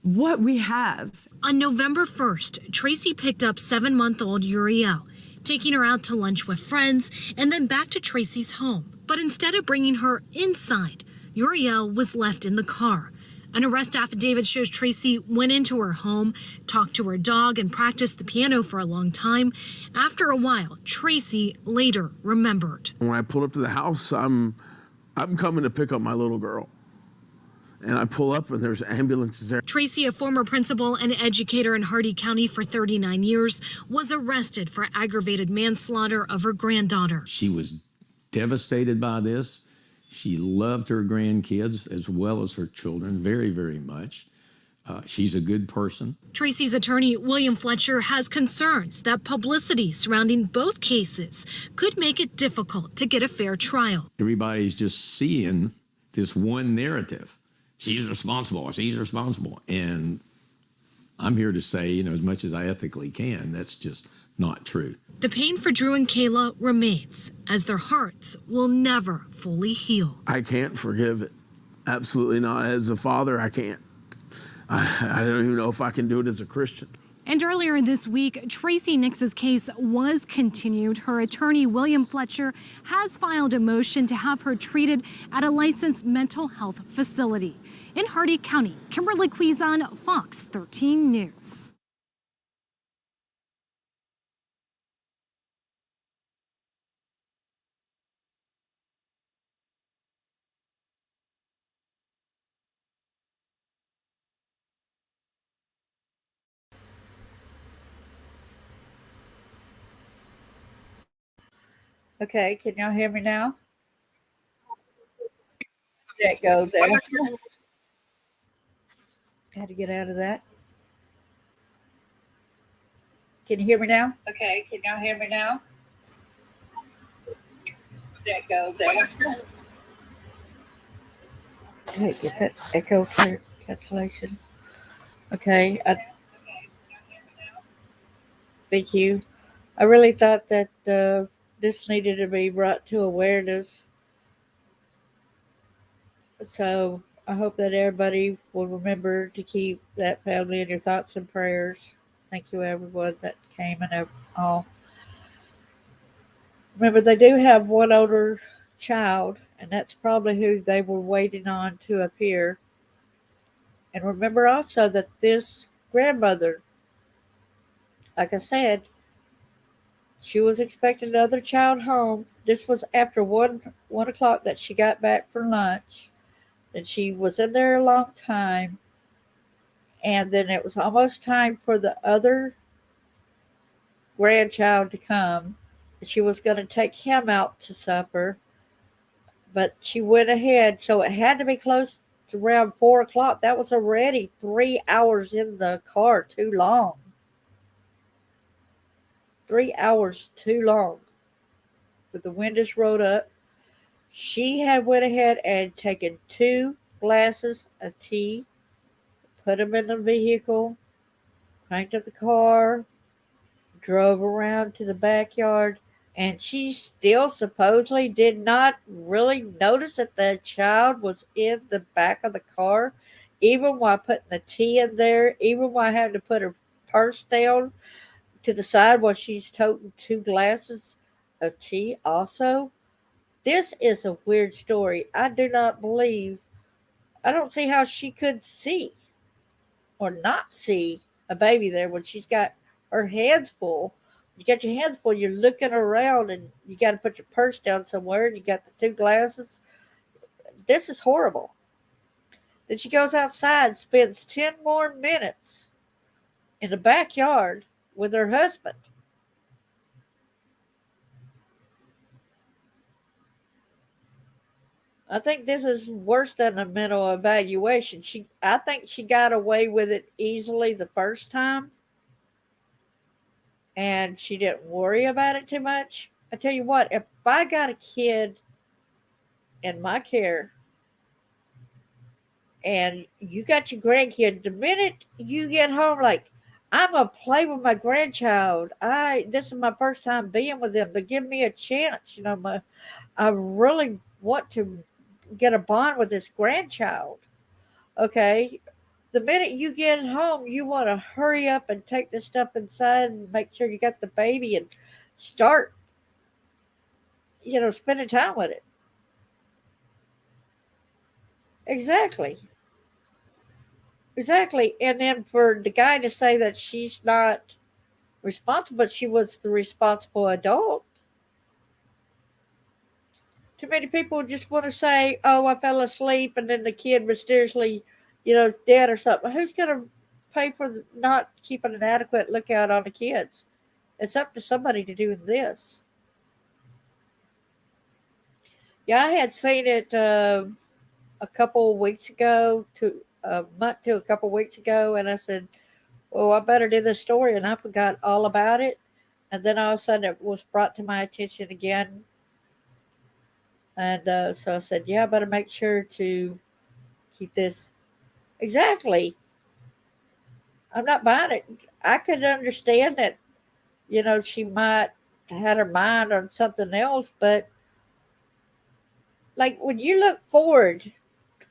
Speaker 5: what we have?
Speaker 3: On November 1st, Tracey picked up 7-month-old Uriel, taking her out to lunch with friends and then back to Tracey's home. But instead of bringing her inside, Uriel was left in the car. An arrest affidavit shows Tracey went into her home, talked to her dog, and practiced the piano for a long time. After a while, Tracey later remembered.
Speaker 4: When I pulled up to the house, I'm coming to pick up my little girl. And I pull up and there's ambulances there.
Speaker 3: Tracey, a former principal and educator in Hardee County for 39 years, was arrested for aggravated manslaughter of her granddaughter.
Speaker 6: She was devastated by this. She loved her grandkids as well as her children very, very much. She's a good person.
Speaker 3: Tracey's attorney, William Fletcher, has concerns that publicity surrounding both cases could make it difficult to get a fair trial.
Speaker 6: Everybody's just seeing this one narrative. She's responsible, she's responsible. And I'm here to say, as much as I ethically can, that's just not true.
Speaker 3: The pain for Drew and Kayla remains, as their hearts will never fully heal.
Speaker 4: I can't forgive it. Absolutely not. As a father, I can't. I don't even know if I can do it as a Christian.
Speaker 3: And earlier this week, Tracey Nix's case was continued. Her attorney, William Fletcher, has filed a motion to have her treated at a licensed mental health facility. In Hardee County, Kimberly Quizon, Fox 13 News.
Speaker 1: Okay, can y'all hear me now? That goes there. Had to get out of that. Can you hear me now? Okay, can y'all hear me now? That goes there. Okay, get that echo cancellation. Okay, thank you. I really thought that this needed to be brought to awareness. So I hope that everybody will remember to keep that family in your thoughts and prayers. Thank you, everyone that came and all. Remember, they do have one older child, and that's probably who they were waiting on to appear. And remember also that this grandmother, like I said, she was expecting another child home. This was after 1 o'clock that she got back for lunch. And she was in there a long time. And then it was almost time for the other grandchild to come. She was going to take him out to supper. But she went ahead. So it had to be close to around 4 o'clock. That was already 3 hours in the car. Too long. 3 hours too long. With the windows rolled up. She had went ahead and taken 2 glasses of tea, put them in the vehicle, cranked up the car, drove around to the backyard, And she still supposedly did not really notice that the child was in the back of the car, even while putting the tea in there, even while having to put her purse down to the side while she's toting 2 glasses of tea also. This is a weird story. I do not believe, I don't see how she could see or not see a baby there when she's got her hands full. You got your hands full, you're looking around and you got to put your purse down somewhere and you got the 2 glasses. This is horrible. Then she goes outside, spends 10 more minutes in the backyard with her husband. I think this is worse than a mental evaluation. I think she got away with it easily the first time, and she didn't worry about it too much. I tell you what, if I got a kid in my care and you got your grandkid, the minute you get home, like, I'm gonna play with my grandchild. This is my first time being with them, but give me a chance. I really want to get a bond with this grandchild. Okay, the minute you get home, you want to hurry up and take the stuff inside and make sure you got the baby and start, spending time with it. Exactly. Exactly. And then for the guy to say that she's not responsible, but she was the responsible adult. Too many people just want to say, oh, I fell asleep and then the kid mysteriously, dead or something. Who's going to pay for not keeping an adequate lookout on the kids? It's up to somebody to do this. Yeah, I had seen it a couple of weeks ago, to a month to a couple of weeks ago, and I said, "Well, I better do this story," and I forgot all about it. And then all of a sudden, it was brought to my attention again, and so I said, "Yeah, I better make sure to keep this." Exactly. I'm not buying it. I could understand that, she might had her mind on something else, but like when you look forward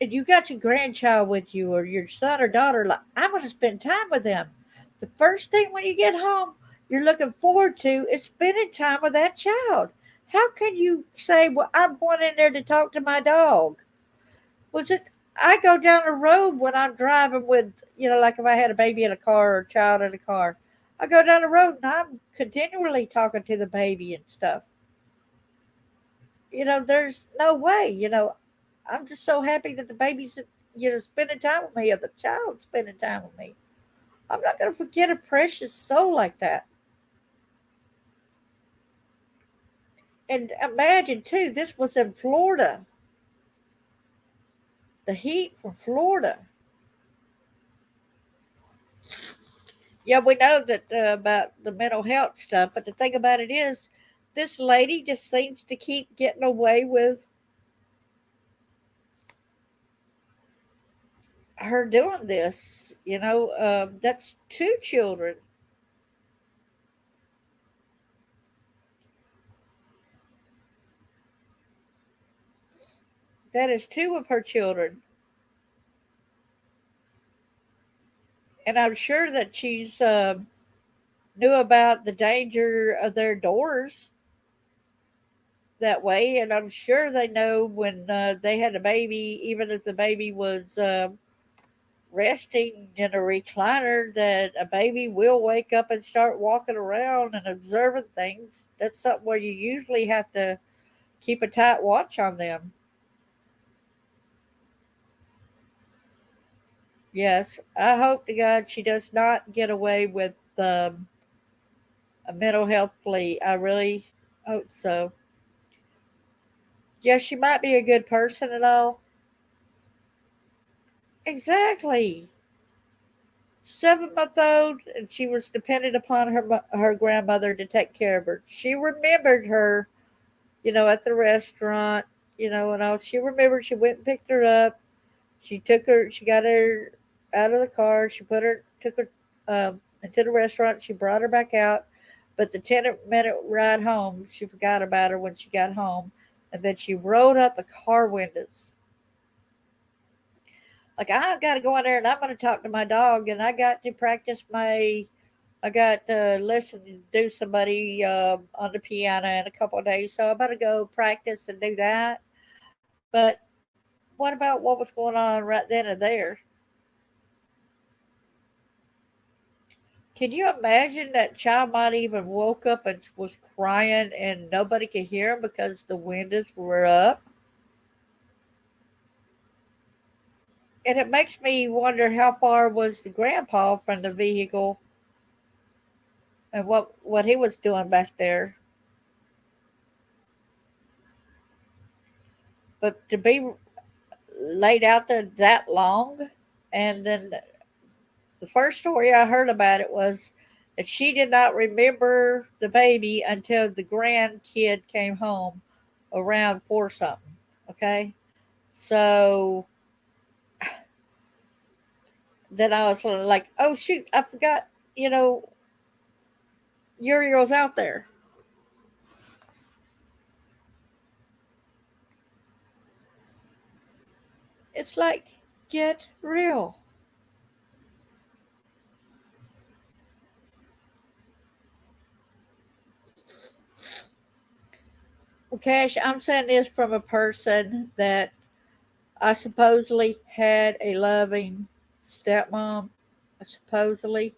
Speaker 1: and you got your grandchild with you or your son or daughter, like, I'm going to spend time with them. The first thing when you get home, you're looking forward to is spending time with that child. How can you say, well, I'm going in there to talk to my dog? Was it, I go down the road when I'm driving with, like if I had a baby in a car or a child in a car, I go down the road and I'm continually talking to the baby and stuff. There's no way, I'm just so happy that the baby's, spending time with me or the child spending time with me. I'm not going to forget a precious soul like that. And imagine, too, this was in Florida. The heat from Florida. Yeah, we know that about the mental health stuff, but the thing about it is, this lady just seems to keep getting away with her doing this. That's 2 children. That is 2 of her children. And I'm sure that she's knew about the danger of their doors that way, and I'm sure they know when they had a baby, even if the baby was resting in a recliner, that a baby will wake up and start walking around and observing things. That's something where you usually have to keep a tight watch on them. Yes, I hope to God she does not get away with a mental health plea. I really hope so. Yeah, she might be a good person and all. Exactly. 7-month old, and she was dependent upon her grandmother to take care of her. She remembered her, at the restaurant, and all. She remembered. She went and picked her up. She took her. She got her out of the car. She took her into the restaurant. She brought her back out. But the 10-minute ride home, she forgot about her when she got home. And then she rolled up the car windows. Like, I got to go in there and I'm going to talk to my dog. And I got to practice I got to listen to do somebody on the piano in a couple of days. So I better go practice and do that. But what about what was going on right then and there? Can you imagine that child might even woke up and was crying and nobody could hear him because the windows were up? And it makes me wonder how far was the grandpa from the vehicle and what he was doing back there. But to be laid out there that long, and then the first story I heard about it was that she did not remember the baby until the grandkid came home around four something. Okay, so then I was like, oh shoot, I forgot. You know, Uriel's out there. It's like, get real. Well, Cash, I'm saying this from a person that I supposedly had a loving stepmom. Supposedly,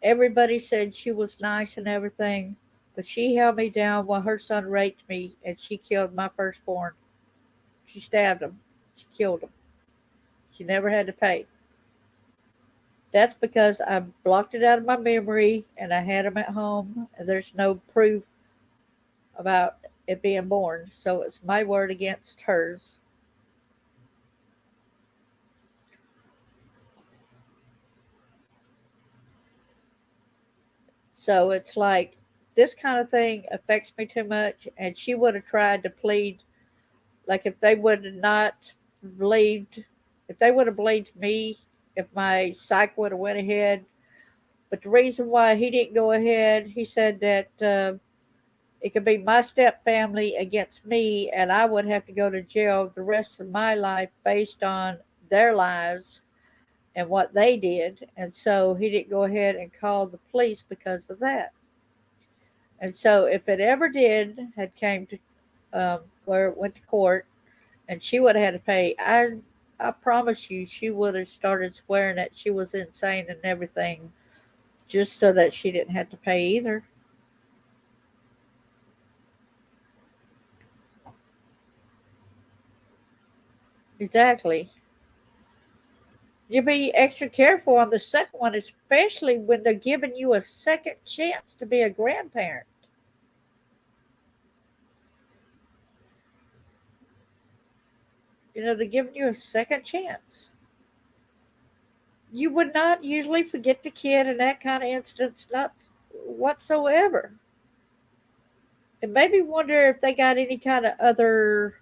Speaker 1: everybody said she was nice and everything, but she held me down while her son raped me and she killed my firstborn. She stabbed him. She killed him. She never had to pay. That's because I blocked it out of my memory and I had him at home and there's no proof about it being born. So it's my word against hers. So it's like this kind of thing affects me too much. And she would have tried to plead, like if they would have not believed, if they would have believed me, if my psych would have went ahead. But the reason why he didn't go ahead, he said that it could be my step family against me, and I would have to go to jail the rest of my life based on their lies and what they did. And so he didn't go ahead and call the police because of that. And so if it ever did had came to where it went to court and she would have had to pay, I promise you she would have started swearing that she was insane and everything just so that she didn't have to pay either. Exactly. You be extra careful on the second one, especially when they're giving you a second chance to be a grandparent. You know, they're giving you a second chance. You would not usually forget the kid in that kind of instance, not whatsoever. It made me wonder if they got any kind of other.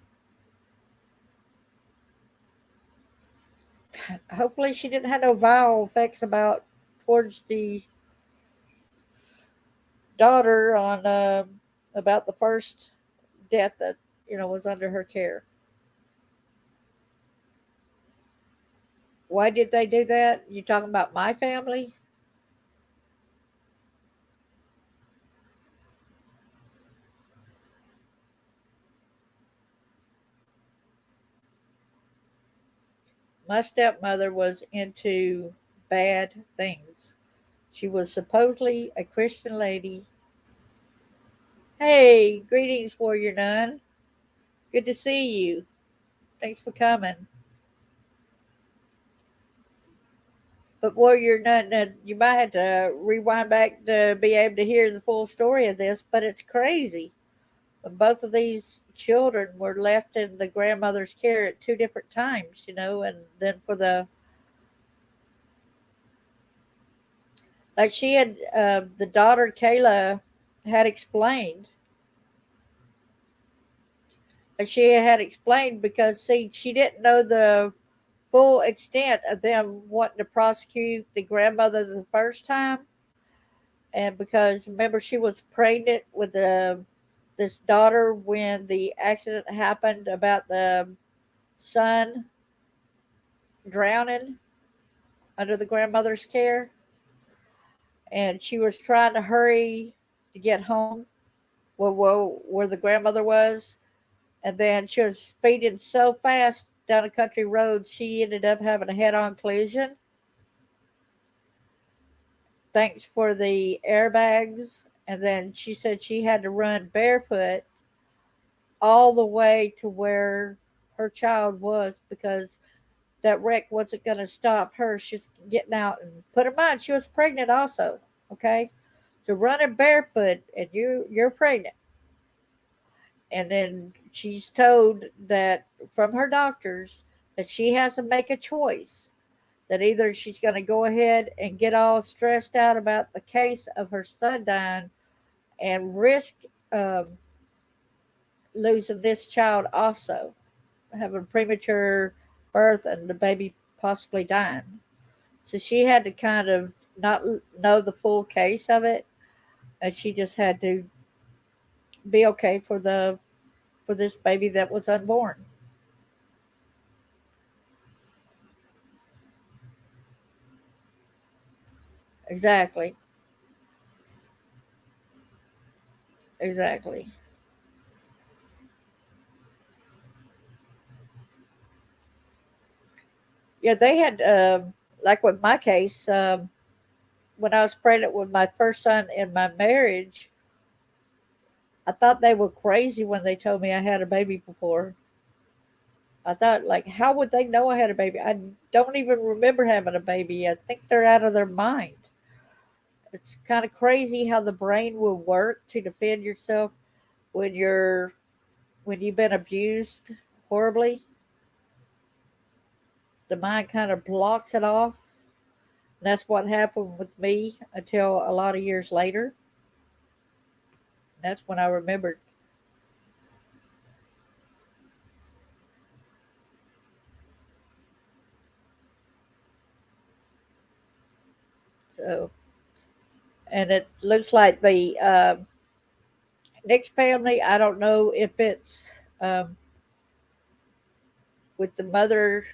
Speaker 1: Hopefully, she didn't have no viral effects about towards the daughter on about the first death that was under her care. Why did they do that? You talking about my family? My stepmother was into bad things. She was supposedly a Christian lady. Hey, greetings, warrior nun. Good to see you. Thanks for coming. But warrior nun, you might have to rewind back to be able to hear the full story of this, but it's crazy. Both of these children were left in the grandmother's care at two different times, and then for like she had, the daughter Kayla had explained, like she had explained because see, she didn't know the full extent of them wanting to prosecute the grandmother the first time. And because remember, she was pregnant with this daughter when the accident happened about the son drowning under the grandmother's care. And she was trying to hurry to get home where the grandmother was. And then she was speeding so fast down a country road, she ended up having a head on collision. Thanks for the airbags. And then she said she had to run barefoot all the way to where her child was because that wreck wasn't going to stop her. She's getting out and put in mind she was pregnant also. Okay, so running barefoot and you're pregnant, and then she's told that from her doctors that she has to make a choice that either she's going to go ahead and get all stressed out about the case of her son dying and risk um, losing this child also, having premature birth and the baby possibly dying. So she had to kind of not know the full case of it, and she just had to be okay for this baby that was unborn. Exactly. Exactly. Yeah, they had like with my case, when I was pregnant with my first son in my marriage, I thought they were crazy when they told me I had a baby before. I thought, like, how would they know I had a baby? I don't even remember having a baby. I think they're out of their mind. It's kind of crazy how the brain will work to defend yourself when when you've been abused horribly. The mind kind of blocks it off. And that's what happened with me until a lot of years later. That's when I remembered. So, and it looks like the Nix family. I don't know if it's with the mother,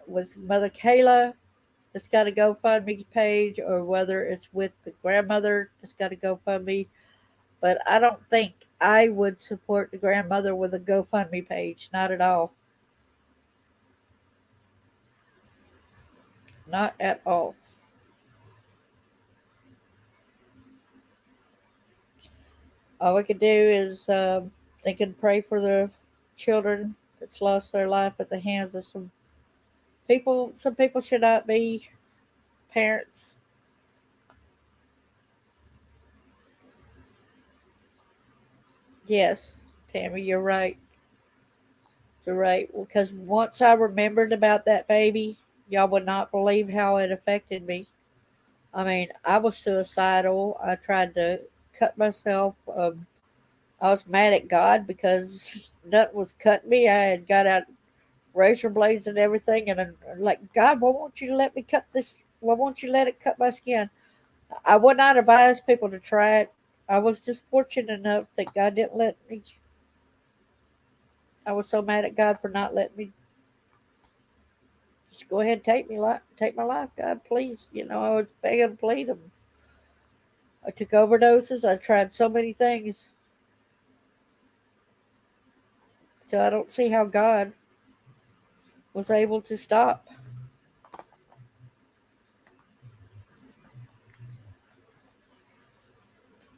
Speaker 1: with Mother Kayla that's got a GoFundMe page, or whether it's with the grandmother that's got a GoFundMe. But I don't think I would support the grandmother with a GoFundMe page. Not at all. Not at all. All we can do is they can pray for the children that's lost their life at the hands of some people. Some people should not be parents. Yes, Tammy, you're right. You're right. Because once I remembered about that baby, y'all would not believe how it affected me. I mean, I was suicidal. I tried to cut myself. I was mad at God because nothing was cutting me. I had got out razor blades and everything, and I'm like, God, why won't you let me cut this? Why won't you let it cut my skin? I would not advise people to try it. I was just fortunate enough that God didn't let me. I was so mad at God for not letting me. Just go ahead and take my life, God, please. I was begging and pleading. I took overdoses. I tried so many things. So I don't see how God was able to stop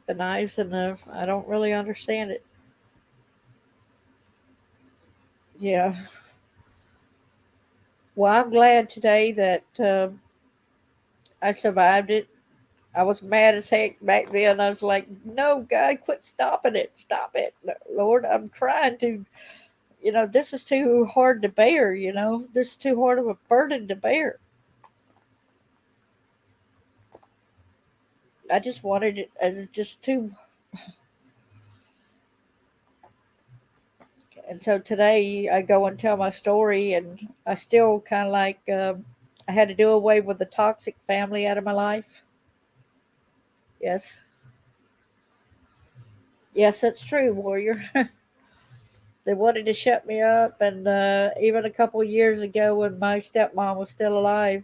Speaker 1: the knives and the. I don't really understand it. Yeah. Well, I'm glad today that I survived it. I was mad as heck back then. I was like, no, God, quit stopping it. Stop it. Lord, I'm trying to, this is too hard to bear, This is too hard of a burden to bear. I just wanted it, just too. And so today I go and tell my story, and I still kind of like, I had to do away with the toxic family out of my life. Yes. Yes, that's true, Warrior. They wanted to shut me up, and even a couple of years ago, when my stepmom was still alive,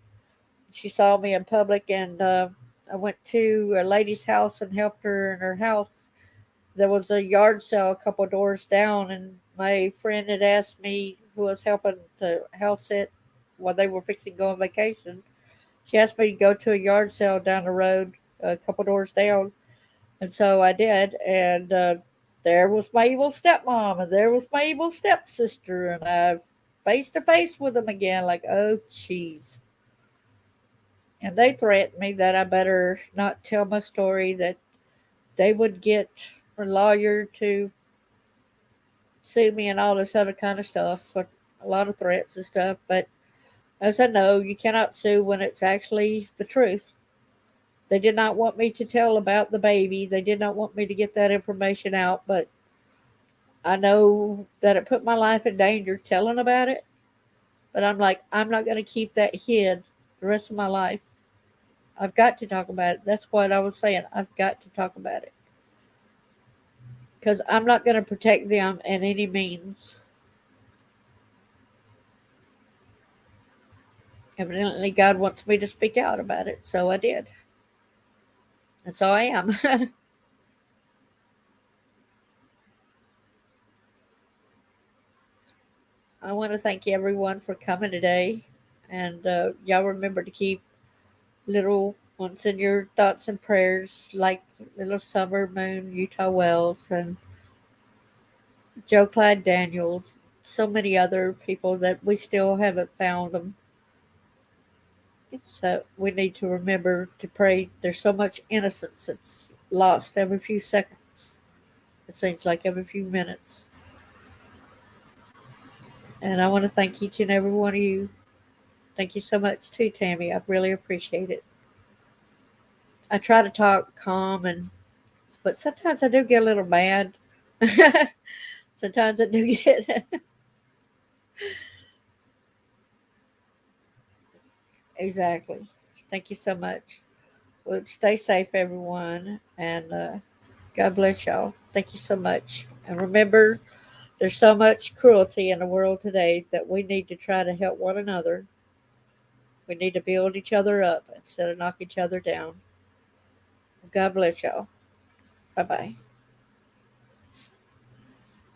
Speaker 1: she saw me in public, and I went to a lady's house and helped her in her house. There was a yard sale a couple of doors down, and my friend had asked me, who was helping to house sit while they were fixing to go on vacation. She asked me to go to a yard sale down the road, a couple doors down, and so I did. And there was my evil stepmom, and there was my evil stepsister, and I face to face with them again, like, oh, jeez. And they threatened me that I better not tell my story, that they would get a lawyer to sue me and all this other kind of stuff, for a lot of threats and stuff. But I said, no, you cannot sue when it's actually the truth. They did not want me to tell about the baby. They did not want me to get that information out, but I know that it put my life in danger telling about it. But I'm like, I'm not going to keep that hid the rest of my life. I've got to talk about it. That's what I was saying. I've got to talk about it. Because I'm not going to protect them in any means. Evidently, God wants me to speak out about it, so I did. And so I am. I want to thank everyone for coming today. And y'all remember to keep little ones in your thoughts and prayers, like little Summer Moon, Utah Wells, and Joe Clyde Daniels, so many other people that we still haven't found them. So we need to remember to pray. There's so much innocence that's lost every few seconds. It seems like every few minutes. And I want to thank each and every one of you. Thank you so much too, Tammy. I really appreciate it. I try to talk calm, but sometimes I do get a little mad. Sometimes I do get exactly. Thank you so much. Well, stay safe, everyone, and God bless y'all. Thank you so much. And remember, there's so much cruelty in the world today that we need to try to help one another. We need to build each other up instead of knock each other down. God bless y'all. Bye bye.